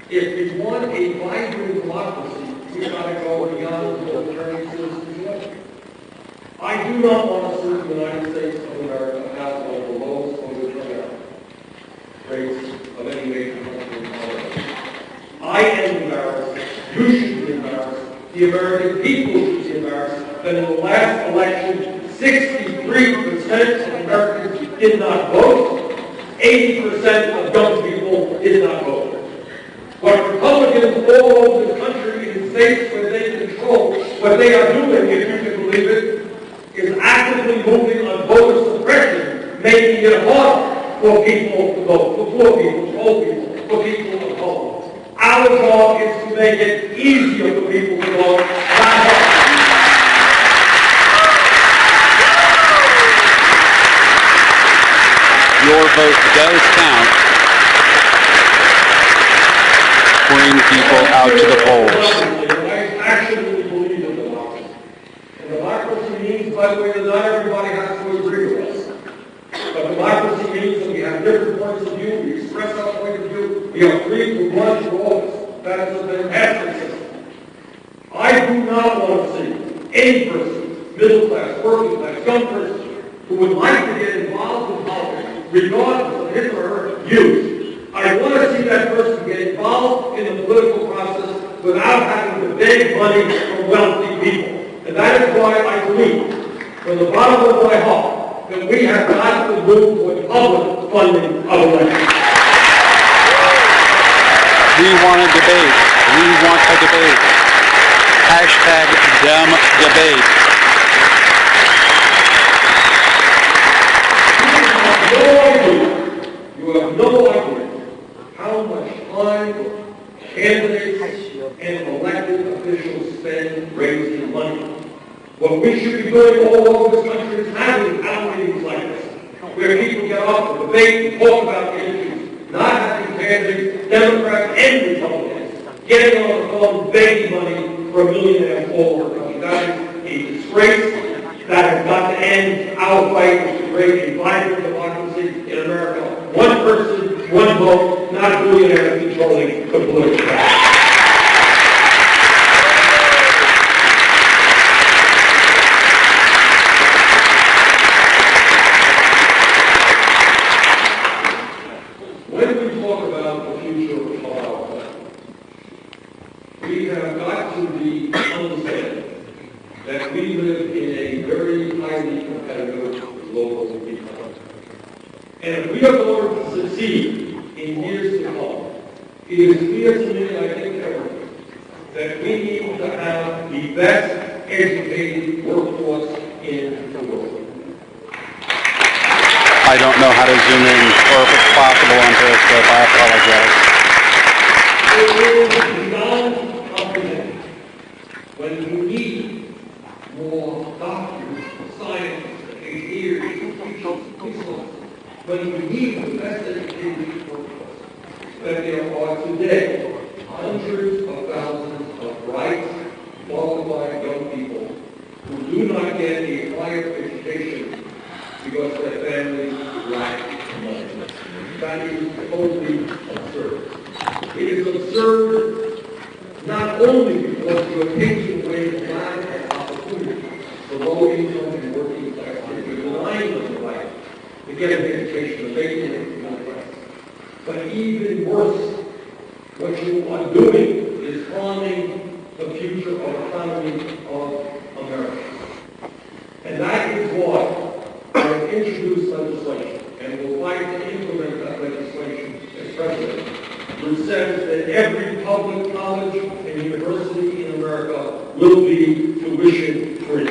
if we want a vibrant democracy, we've got to go beyond overturning citizens' rights. I do not want to see the United States of America have one of the lowest voter turnout rates of any major country in the world. I am embarrassed. You should be embarrassed. The American people should be embarrassed that in the last election, 63% of Americans did not vote. 80% of young people did not vote. What Republicans all over this country in states where they control, what they are doing, if you can believe it, is actively moving on voter suppression, making it harder for people to vote, for poor people, for old people, for people of color. Our job is to make it easier for people to vote, not harder. Your vote does count. Bring people out to the polls. I actually believe in democracy. And democracy means, by the way, that not everybody has to agree with us. But democracy means that we have different points of view, we express our point of view, we are free to run for office. That is a fantastic system. I do not want to see any person, middle class, working class, young person, who would like to get involved in politics, regardless of his or her views. I want to see that person get involved in the political process without having to beg money from wealthy people. And that is why I believe, from the bottom of my heart, that we have got to move toward public funding of elections. We want a debate. We want a debate. Hashtag dumb debate. You have no idea how much time candidates and elected officials spend raising money. What we should be doing all over this country is having town meetings like this, where people get up and debate and talk about the issues, not having candidates, Democrats and Republicans, getting on the phone begging money for millionaires all over the country. That is a disgrace. That has got to end. Our fight is to create a vibrant democracy in America. One person, one vote, not billionaires controlling the political process. When we talk about the future of our planet, we have got to be understanding that we live in a very highly competitive global economy. And if we are going to succeed in years to come, it is clear to me, I think everyone, that we need to have the best educated workforce in the world. I don't know how to zoom in, or if it's possible on Periscope. I apologize. It is beyond comprehension when you need more doctors, scientists, engineers, teachers, when you need the best educated workforce, that there are today hundreds of thousands of bright, qualified young people who do not get a higher education because their families lack money. That is totally absurd. It is absurd not only because you are taking away the lack of opportunity for low-income and working class people, you're denying them the right to get an education, to make it in the middle class. But even worse, what you are doing is harming the future of economy of America. And that is why I have introduced legislation and will fight to implement that legislation as president which says that every public college and university in America will be tuition free.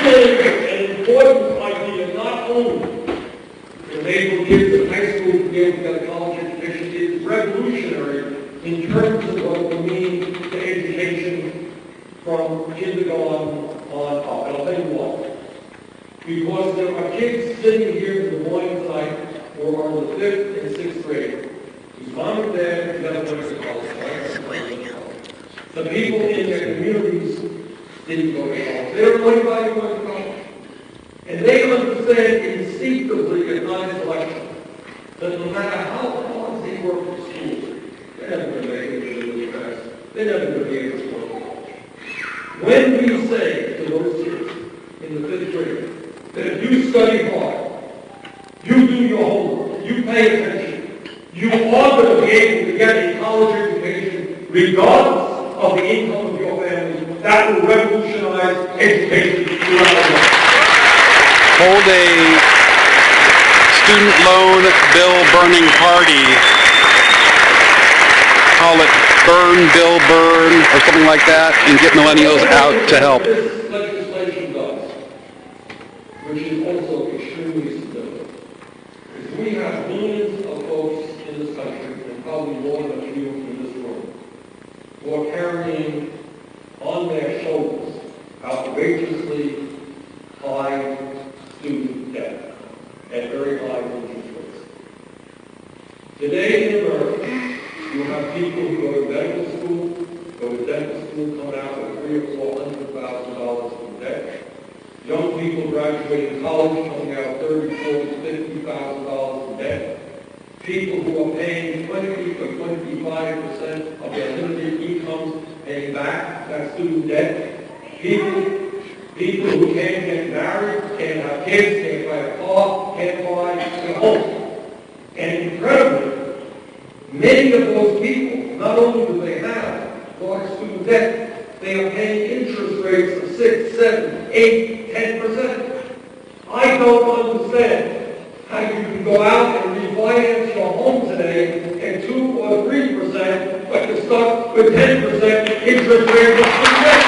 An important idea, not only to enable kids in high school to be able to get a college education, is revolutionary in terms of what it will mean to education from kindergarten on up. And I'll tell you why. Because there are kids sitting here in the Moines tonight who are in the 5th and 6th grade, whose mom and dad never went to college. The people in their communities didn't go to college. They don't know anybody who went to college. And they understand instinctively, if not intellectually, that no matter how hard they work for school, they're never going to make it to the class. They're never going to be able to go to college. When we say to those kids in the 5th grade that if you study hard, you do your homework, you pay attention, you are going to be able to get a college education regardless of the income of your family, that will revolutionize education throughout the world. Hold a student loan bill burning party. Call it Burn Bill Burn or something like that, and get millennials out to help. This legislation does, which is also extremely significant, is we have millions of folks in this country, and probably more than a few in this room, who are carrying on their shoulders outrageously high student debt at very high interest rates. Today in America, you have people who go to medical school, go to dental school, come out with $300,000 or $400,000 in debt. Young people graduating college coming out $30,000, $40,000, $50,000 in debt. People who are paying 20 or 25% of their limited incomes paying back that student debt. People who can't get married, can't have kids, can't buy a car, can't buy a home. And incredibly, many of those people, not only do they have large student debt, they are paying interest rates of 6, 7, 8, 10%. I don't understand how you can go out and refinance your home today at 2 or 3%, but you're stuck with 10% interest rate of student debt.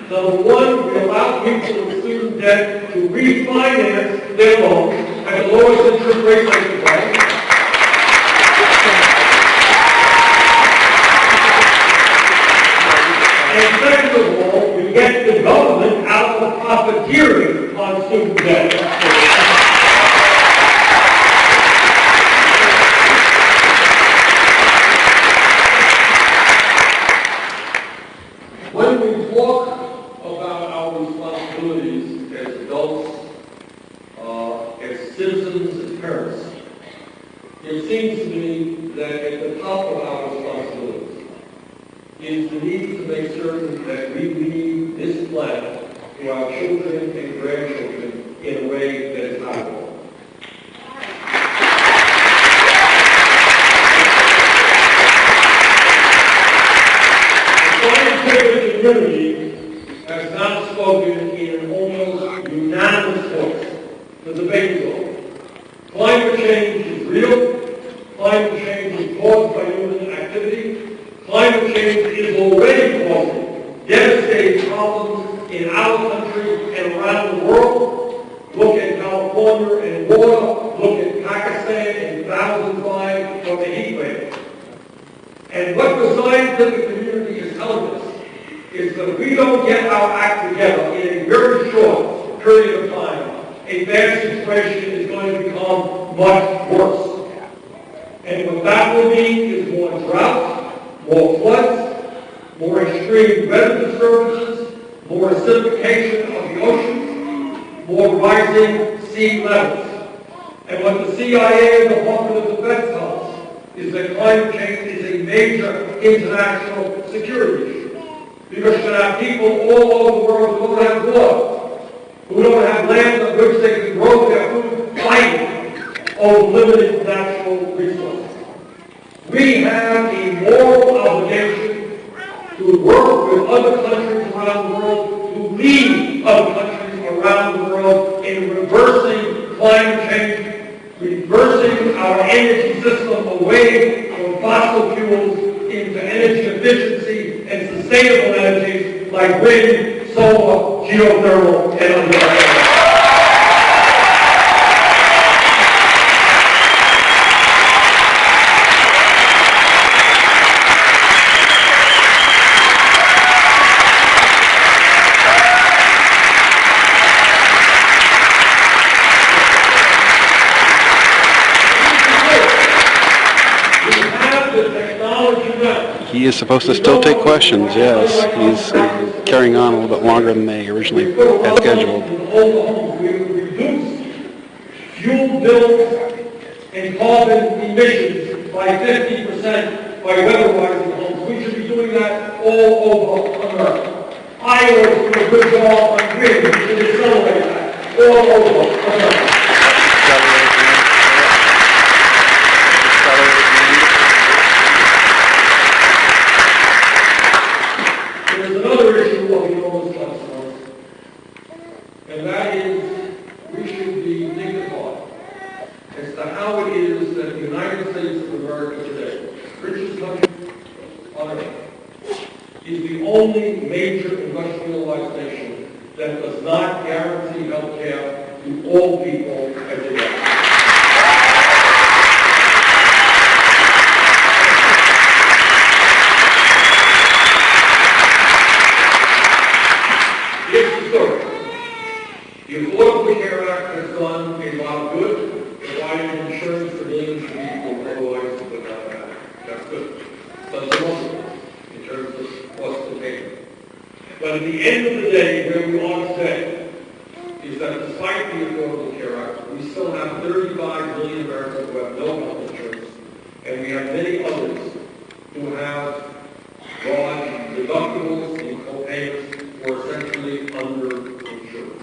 Number one, we allow people with student debt to refinance their loans at the lowest interest rate they can pay. And second of all, we get the government out of profiteering on student debt. When we talk about our responsibilities as adults, as citizens, as parents, it seems to me that at the top of our responsibilities is the need to make certain that we leave this planet to our children and grandchildren in a way that is honorable. Community has not spoken in an almost unanimous voice. The debate is over. Climate change is real. Climate change is caused by human activity. Climate change is already causing devastating problems in our country and around the world. Look at California and water. Look at Pakistan in 2005 from the heat wave. And what the scientific community is telling us is that if we don't get our act together in a very short period of time, a bad situation is going to become much worse. And what that will mean is more drought, more floods, more extreme weather disturbances, more acidification of the oceans, more rising sea levels. And what the CIA and the Department of Defense tells us is that climate change is a major international security issue. Because you're going to have people all over the world who don't have water, who don't have land on which they can grow their food, fighting over limited natural resources. We have a moral obligation to work with other countries around the world, to lead other countries around the world in reversing climate change, reversing our energy system away from fossil fuels into energy efficiency and sustainable energies like wind, solar, geothermal, and other. He is supposed to still take questions, yes. He's carrying on a little bit longer than they originally had scheduled. We reduce fuel bills and carbon emissions by 50% by weatherizing homes. We should be doing that all over America. Iowa is doing a good job on grid. We should accelerate that all over America. And that is, we should be dignified as to how it is that the United States of America today, richest country on earth, is the only major industrialized nation that does not guarantee health care to all people every day. Here's the story. The Affordable Care Act has done a lot of good, providing insurance for millions of people otherwise would not have. That's good. But it's wonderful in terms of cost of payment. But at the end of the day, where we are today is that despite the Affordable Care Act, we still have 35 million Americans who have no health insurance, and we have many others who have large deductibles and co-payments who are essentially underinsured.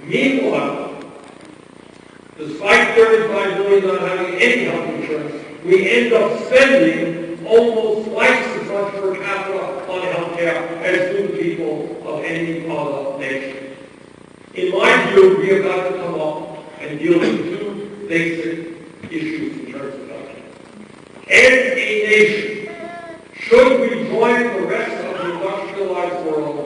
Meanwhile, despite 35 million not having any health insurance, we end up spending almost twice as much per capita on health care as do the people of any other nation. In my view, we have got to come up and deal with two basic issues in terms of health care. As a nation, should we join the rest of the industrialized world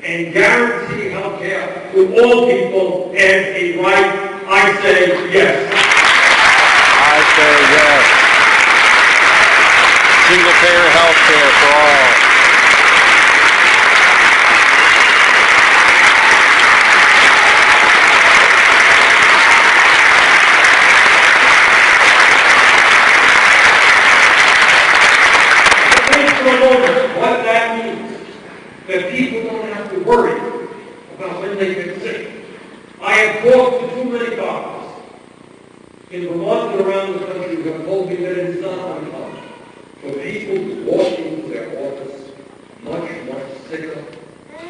and guarantee health care to all people as a right? I say yes. I say yes. Single-payer health care for all. What that means, that people don't have to worry about when they get sick. I have talked to too many doctors in Vermont and around the country who have told me that it's not uncommon for people to walk into their office much, much sicker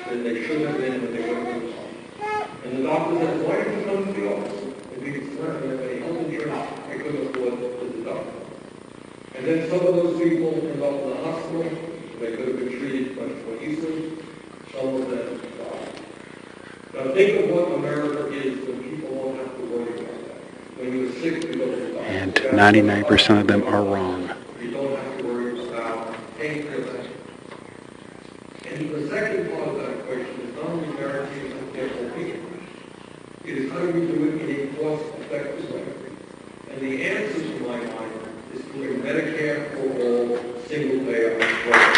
than they should have been when they went to the office. And the doctor says, why did you come to the office? And because I didn't have any health insurance, I couldn't afford the doctor. And then some of those people end up in the hospital. They could have been treated much more easily. Some of them died. Now think of what America is when people don't have to worry about that. When you're sick, you go to the doctor. And 99% of them are wrong. You don't have to worry about paying for that. And the second part of that equation is not only guaranteeing health care for people, it is how do we do it in a cost-effective way. And the answer to my mind is through a Medicare for all single-payer program.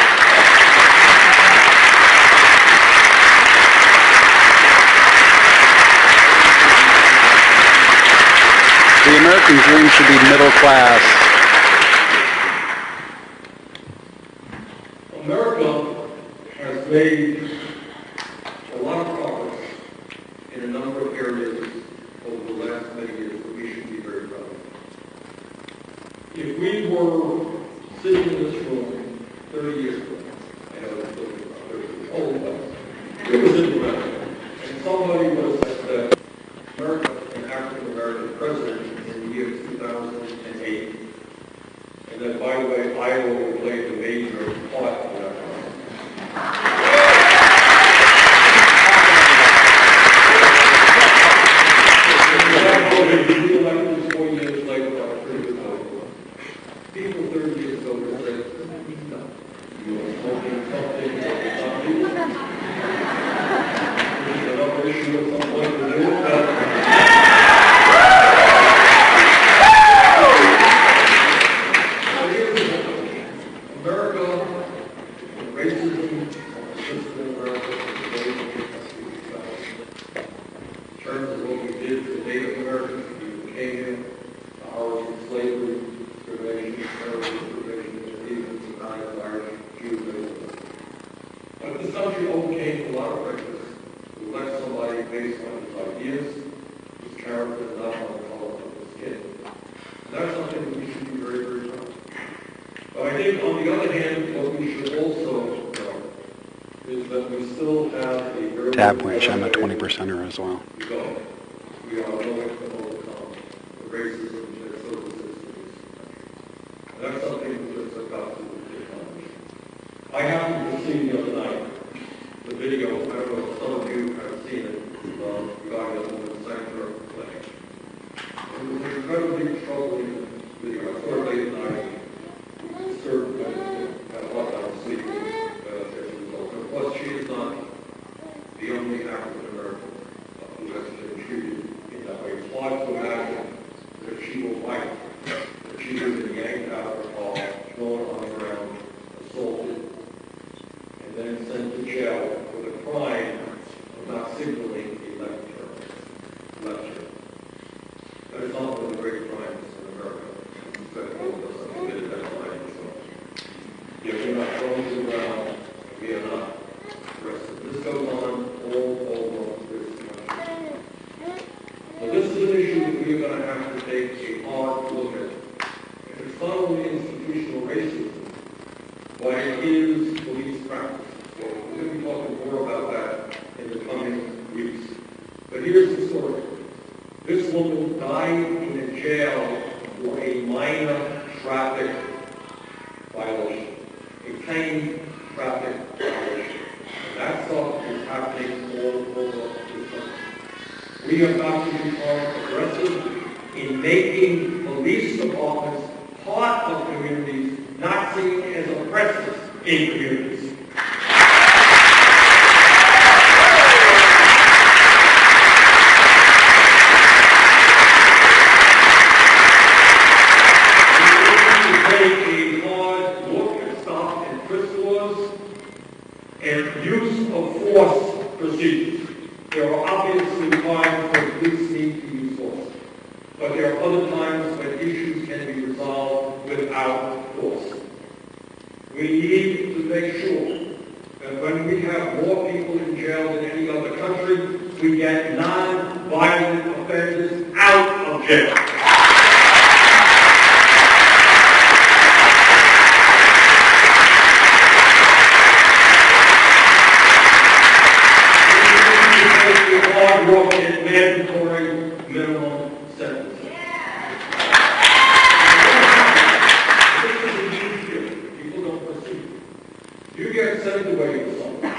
The American dream should be middle class. America has made a lot of progress in a number of areas over the last many years that we should be very proud of. If we were sitting in this room 30 years ago, I know Another issue at some point to do. America, racism, system in America, in terms of what we did to Native Americans, who came here, the hours of slavery, discrimination, terrorism, discrimination, even sometimes Irish Jews. But this country overcame a lot of prejudice to elect somebody based on his ideas, his character, not on the color of his skin. And that's something that we should be very, very proud of. But I think, on the other hand, what we should also know is that we still have a very... Tab winch, I'm a 20%er as well. We are willing to overcome the racism that still exists in this country. And that's something we just have got to accomplish. I happened to see the other night the video, I don't know if some of you have seen it, regarding the women's sanctuary clinic. It was an incredibly troubling video. I saw it late at night. Disturbed and had a lot of sleep as a result. Of course, she is not the only African American who has been treated in that way. It's hard to imagine that she was white, that she was yanked out of her car, thrown on the ground, assaulted, and then sent to jail for the crime of not signaling a lecture. That is not one of the great crimes in America. That all of us have committed that crime. If we're not thrown to the ground, we are not arrested. This goes on all over this country. So this is an issue that we're going to have to take a hard look at. And it's not only institutional racism, but it is police practice. So we're going to be talking more about that in the coming weeks. But here's the story. This woman died in a jail for a minor traffic violation. A tiny traffic violation. And that stuff is happening all over this country. We have got to become aggressive in making police departments part of communities, not seen as oppressors in communities. And use of force procedures. There are obviously times when police need to use force, but there are other times when issues can be resolved without force. We need to make sure that when we have more people in jail than any other country, we get non-violent offenders out of jail. And mandatory minimum sentences. This is a huge deal. People don't perceive. You get sent away with someone,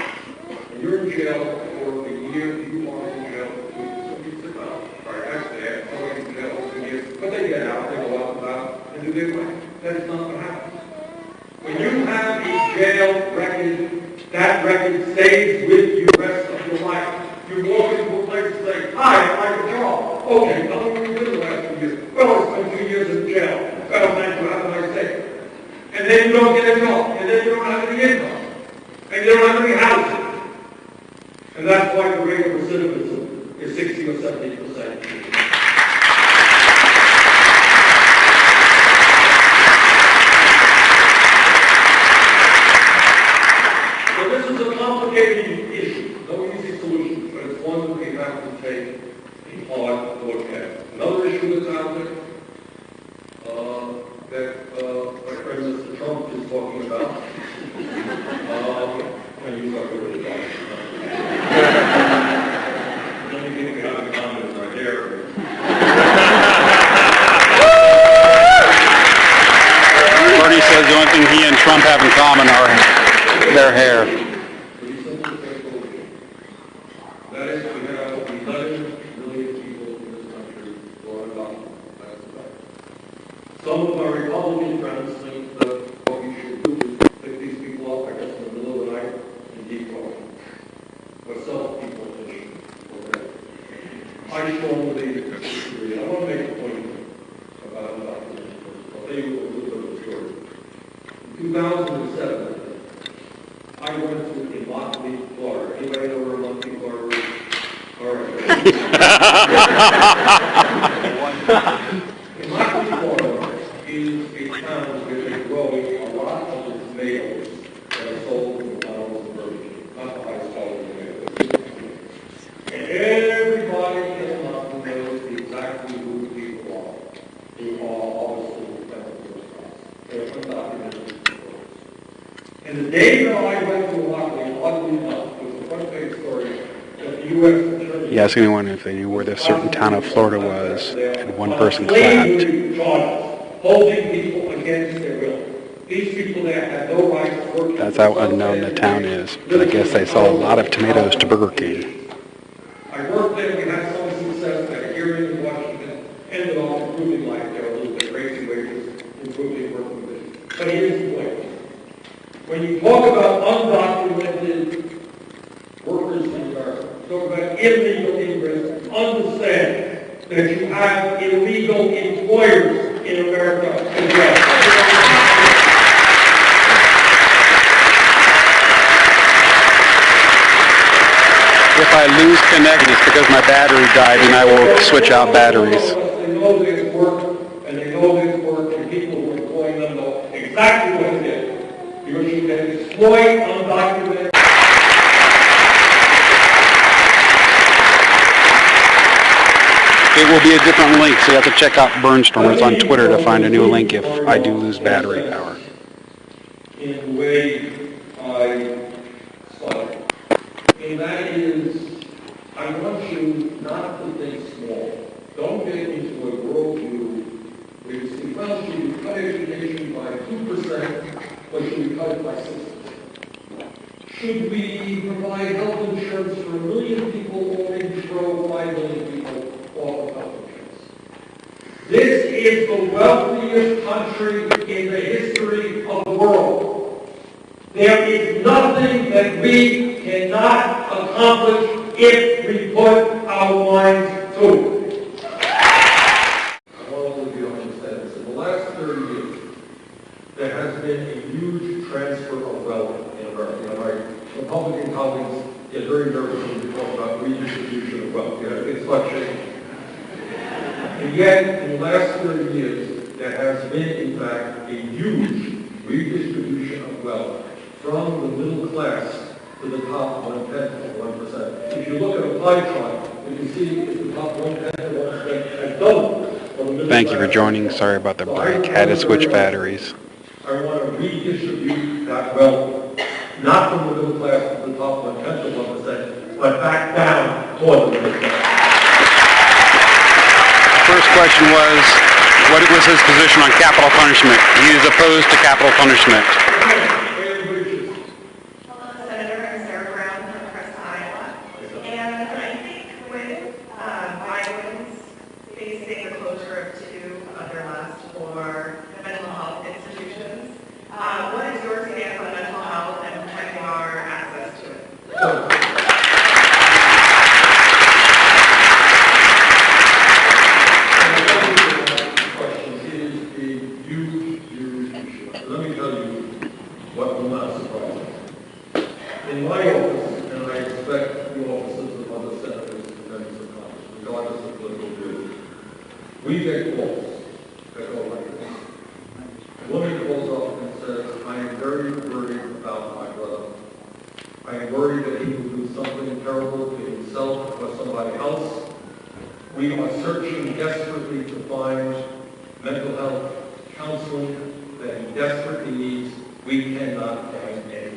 and you're in jail for a year, you are in jail for 2 years. So you sit down. All right, that's bad. Someone in jail for 2 years. But they get out, they go out and about, and do their way. That is not what happens. When you have a jail record, that record stays with you the rest of your life. You walk into a place and say, hi, I like a job. Okay, how long have you been the last 2 years? Well, I spent 2 years in jail. Well, thank you, have a nice day. And then you don't get a job. And then you don't have any income. And you don't have any housing. And that's why the rate of recidivism is 60 or 70%. So this is a complicated issue. No easy solution, but it's one that we have to take a hard look at. Another issue that's out there that my friend Mr. Trump is talking about, and you got really bad. Let me think about the comments right there. Bernie says the only thing he and Trump have in common are their hair. That is, we have 11 strongly disagree. I want to make a point about undocumented workers. I'll tell you a little bit of a story. In 2007, I went to Immokalee, Florida. Anybody know where Immokalee, Florida is? All right. Immokalee, Florida is a town where they grow a lot of the tomatoes that are sold in McDonald's and Burger King. Not the highest quality tomatoes. And everybody in Immokalee knows exactly who the people are. Who are obviously defending those guys. They're undocumented workers. And the day that I went to Immokalee, oddly enough, was a front-page story that the U.S. Attorney... You asked anyone if they knew where this certain town of Florida was, and one person clapped. Holding people against their will. These people there had no right to work. That's how unknown the town is. But I guess they sold a lot of tomatoes to Burger King. I worked there, we had some success at a hearing in Washington, ended off improving life there a little bit, raising wages, improving working conditions. But here's the point. When you talk about undocumented workers in America, talk about illegal immigrants, understand that you have illegal employers in America as well. If I lose connection, it's because my battery died and I will switch out batteries. They know there's work, and they know there's work, and people who are employing them know exactly what it is. Because you can exploit undocumented. It will be a different link, so you have to check out BERNstormers on Twitter to find a new link if I do lose battery power. In the way I started. And that is, I want you not to think small. Don't get into a worldview where you say, well, should we cut education by 2%, or should we cut it by 6%? Should we provide health insurance for 1 million people or maybe throw 5 million people off of health insurance? This is the wealthiest country in the history of the world. There is nothing that we cannot accomplish if we put our minds to it. I want all of you to understand this. In the last 30 years, there has been a huge transfer of wealth in America. My Republican colleagues get very nervous when we talk about redistribution of wealth. It's like shaking. And yet, in the last 30 years, there has been, in fact, a huge redistribution of wealth from the middle class to the top 1/10 of 1%. If you look at a pie chart, you can see the top 1/10 of 1% has doubled. Thank you for joining. Sorry about the break. Had to switch batteries. I want to redistribute that wealth, not from the middle class to the top 1/10 of 1%, but back down toward the middle class. The first question was, what was his position on capital punishment? He is opposed to capital punishment. In my office, and I expect the offices of other senators and members of Congress, regardless of political view, we get calls that go like this. A woman calls up and says, I am very worried about my brother. I am worried that he will do something terrible to himself or somebody else. We are searching desperately to find mental health counseling that he desperately needs. We cannot find any.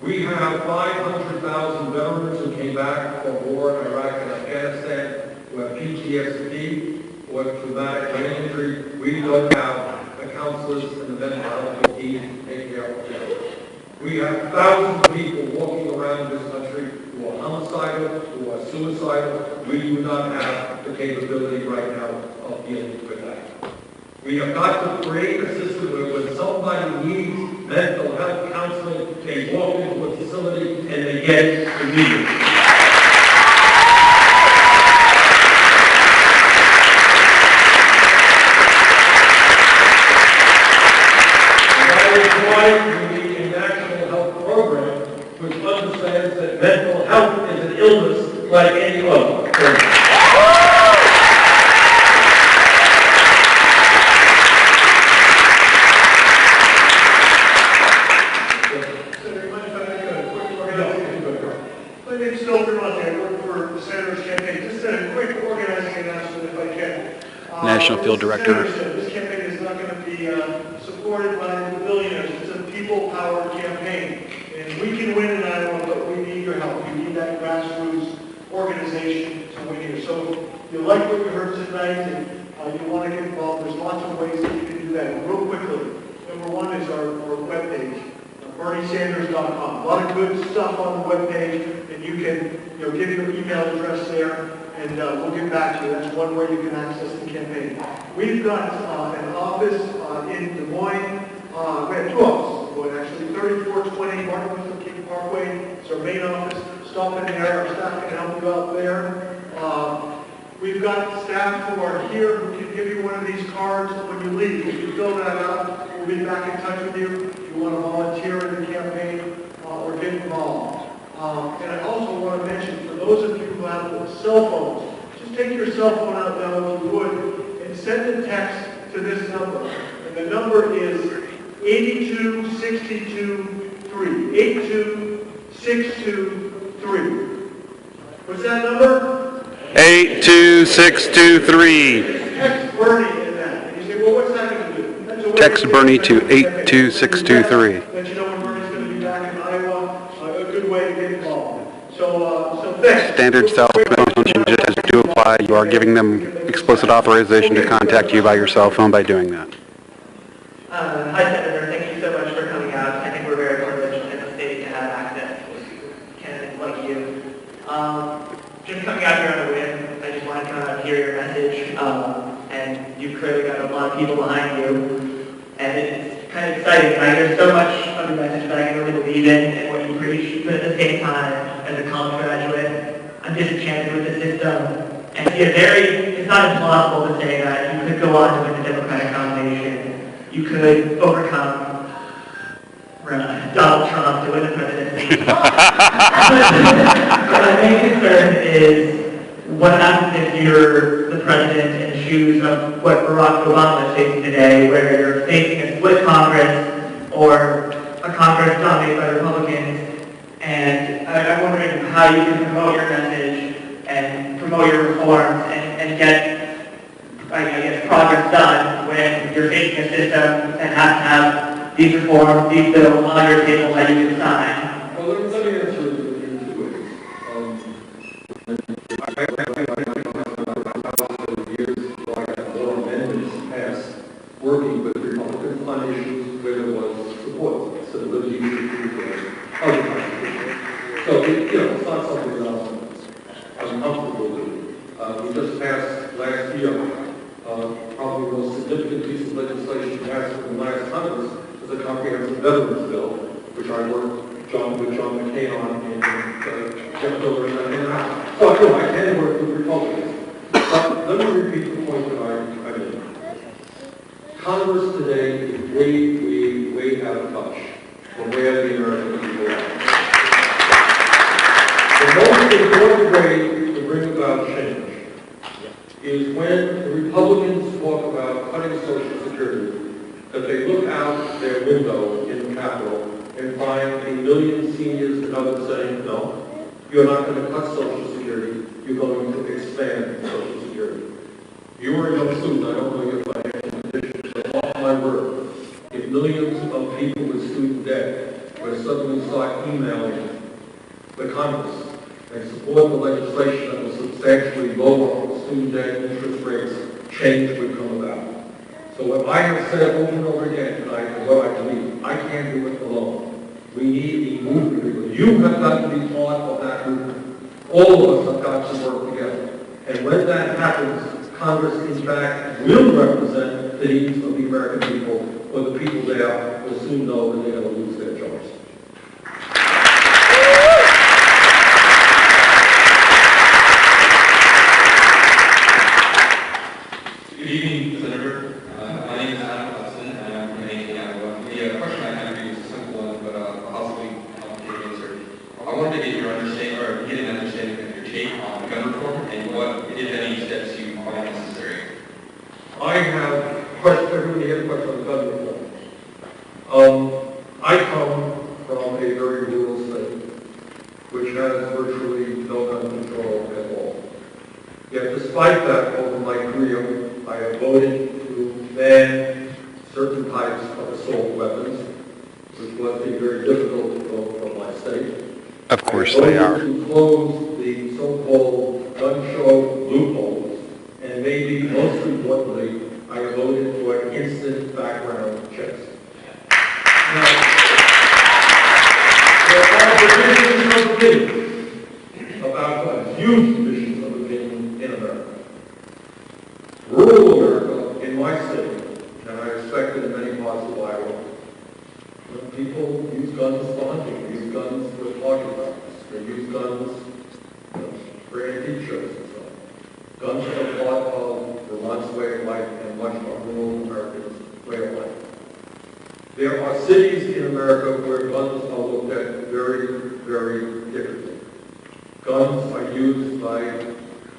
We have 500,000 veterans who came back from war in Iraq and Afghanistan who have PTSD or traumatic brain injury. We don't have the counselors and the mental health team to take care of them. We have thousands of people walking around this country who are homicidal, who are suicidal. We do not have the capability right now of dealing with that. We have got to create a system where when somebody needs mental health counseling, they walk into a facility and they get it immediately. field director. This campaign is not going to be supported by the billionaires. It's a people-powered campaign. And we can win in Iowa, but we need your help. We need that grassroots organization to win here. So if you like what you heard tonight and you want to get involved, there's lots of ways that you can do that. Real quickly, number one is our webpage, BERNstormers.com. A lot of good stuff on the webpage, and you can give your email address there, and we'll get back to you. That's one way you can access the campaign. We've got an office in Des Moines. We have two offices in Des Moines, actually. 3420 Martin Luther King Parkway. It's our main office. Stop in there. Our staff can help you out there. We've got staff who are here who can give you one of these cards when you leave. If you fill that out, we'll be back in touch with you if you want to volunteer in the campaign or get involved. And I also want to mention, for those of you who have cell phones, just take your cell phone out now if you would, and send a text to this number. And the number is 82623. 82623. What's that number? 82623. Text Bernie in that. And you say, well, what's that going to do? That's a way Text Bernie to 82623. Let you know when Bernie's going to be back in Iowa. A good way to get involved. So thanks. Standard cell phone changes do apply. You are giving them explicit authorization to contact you by your cell phone by doing that. Hi, Senator. Thank you so much for coming out. I think we're very privileged in the state to have access to candidates like you. Just coming out here on a whim, I just want to come out and hear your message. And you've clearly got a lot of people behind you. And it's kind of exciting. I hear so much of your message that I can really believe in and what you preach. But at the same time, as a college graduate, I'm disenchanted with the system. And it's not implausible to say that you could go on to win the Democratic nomination. You could overcome Donald Trump to win the presidency. But my main concern is what happens if you're the president in the shoes of what Barack Obama is facing today, where you're facing a split Congress or a Congress dominated by Republicans. And I'm wondering how you can promote your message and promote your reforms and get, I guess, progress done when you're facing a system and have to have these reforms, these bills on your table that you can sign. Well, let me answer it in two ways. I have years ago, I had more amendments passed working with Republicans on issues where there was support, civil liberties issues, other kinds of issues. So, it's not something that I'm comfortable with. We just passed last year, probably the most significant piece of legislation passed in the last Congress is a comprehensive veterans bill, which I worked with John McCain on in Jeff Miller and the House. So I can work with Republicans. But let me repeat the point that I made. Congress today is way out of touch from where the American people are. The most important way to bring about change is when the Republicans talk about cutting Social Security, that they look out their window in the Capitol and find 1 million seniors and others saying, no, you're not going to cut Social Security, you're going to expand Social Security. You are a young student, I don't know your financial condition, but off my word, if millions of people with student debt were suddenly start emailing the Congress and support the legislation that will substantially lower student debt interest rates, change would come about. So what I have said over and over again tonight, and what I believe, I can't do it alone. We need a movement. You have got to be part of that movement. All of us have got to work together. And when that happens, Congress, in fact, will represent the needs of the American people, or the people there will soon know that they're going to lose their jobs. Good evening, Senator. My name is Adam Hudson, and I'm from Maine, Iowa. The question I have for you is a simple one, but possibly complicated answer. I wanted to get your understanding, or get an understanding of your take on gun reform and what, if any, steps you find necessary. I have questions. Everybody has questions on gun reform. I come from a very rural state, which has virtually no gun control at all. Yet, despite that, over my career, I have voted to ban certain types of assault weapons, which must be very difficult to vote from my state. Of course they I are. voted to close the so-called gun show loopholes, and maybe most importantly, I voted for instant background checks. Now, there are divisions of opinion about guns, huge divisions of opinion in America. Rural America, in my state, and I respect it in many parts of Iowa, when people use guns for hunting, they use guns for target practice, they use guns for antique shows and so on. Guns are part of Vermont's way of life and much of rural Americans' way of life. There are cities in America where guns are looked at very, very differently. Guns are used by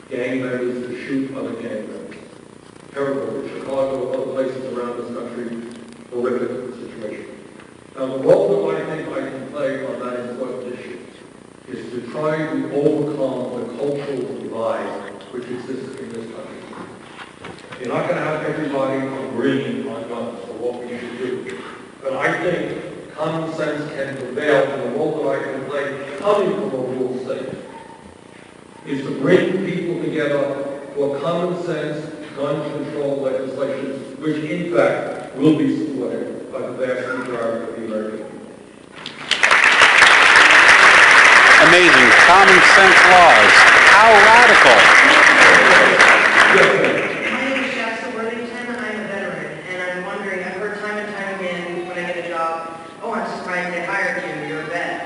gang members to shoot other gang members. Terrible. Chicago, other places around this country, horrific situation. Now, the role that I think I can play on that important issue is to try to overcome the cultural divide which exists in this country. You're not going to have everybody agreeing on guns or what we should do. But I think common sense can prevail, and the role that I can play, coming from a rural state, is to bring people together for common sense gun control legislation, which in fact will be supported by the vast majority of the American people. Amazing. Common sense laws. How radical. My name is Shasta Worthington. I'm a veteran, and I'm wondering, I've heard time and time again when I get a job, oh, I'm surprised they hired you, you're a vet.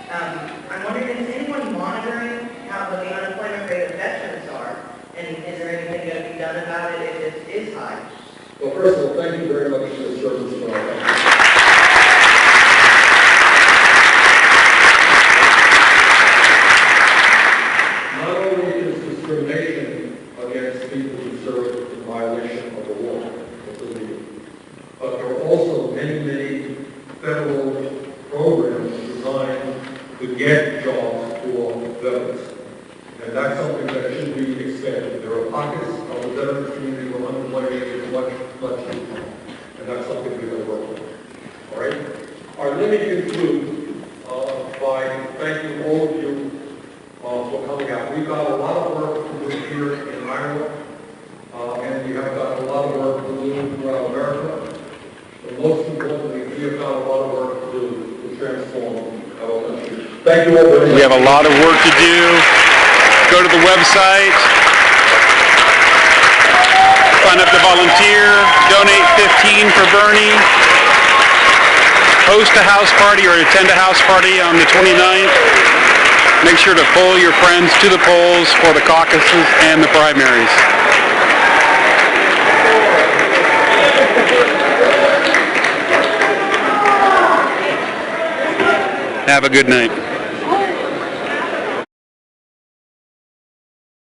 I'm wondering, is anyone monitoring how the unemployment rate of veterans are? And is there anything going to be done about it if it is high? Well, first of all, thank you very much for the service for our country. Not only is discrimination against people who serve in violation of the law, it's illegal, but there are also many, many federal programs designed to get jobs for veterans. And that's something that should be expanded. There are pockets of the veteran community where unemployment is much, much deeper. And that's something we're going to work on. All right? Let me conclude by thanking all of you for coming out. We've got a lot of work to do here in Iowa, and we have got a lot of work to do throughout America. But most importantly, we have got a lot of work to do to transform our country. Thank you all very much. We have a lot of work to do. Go to the website. Sign up to volunteer. Donate 15 for Bernie. Host a house party or attend a house party on the 29th. Make sure to pull your friends to the polls for the caucuses and the primaries. Have a good night.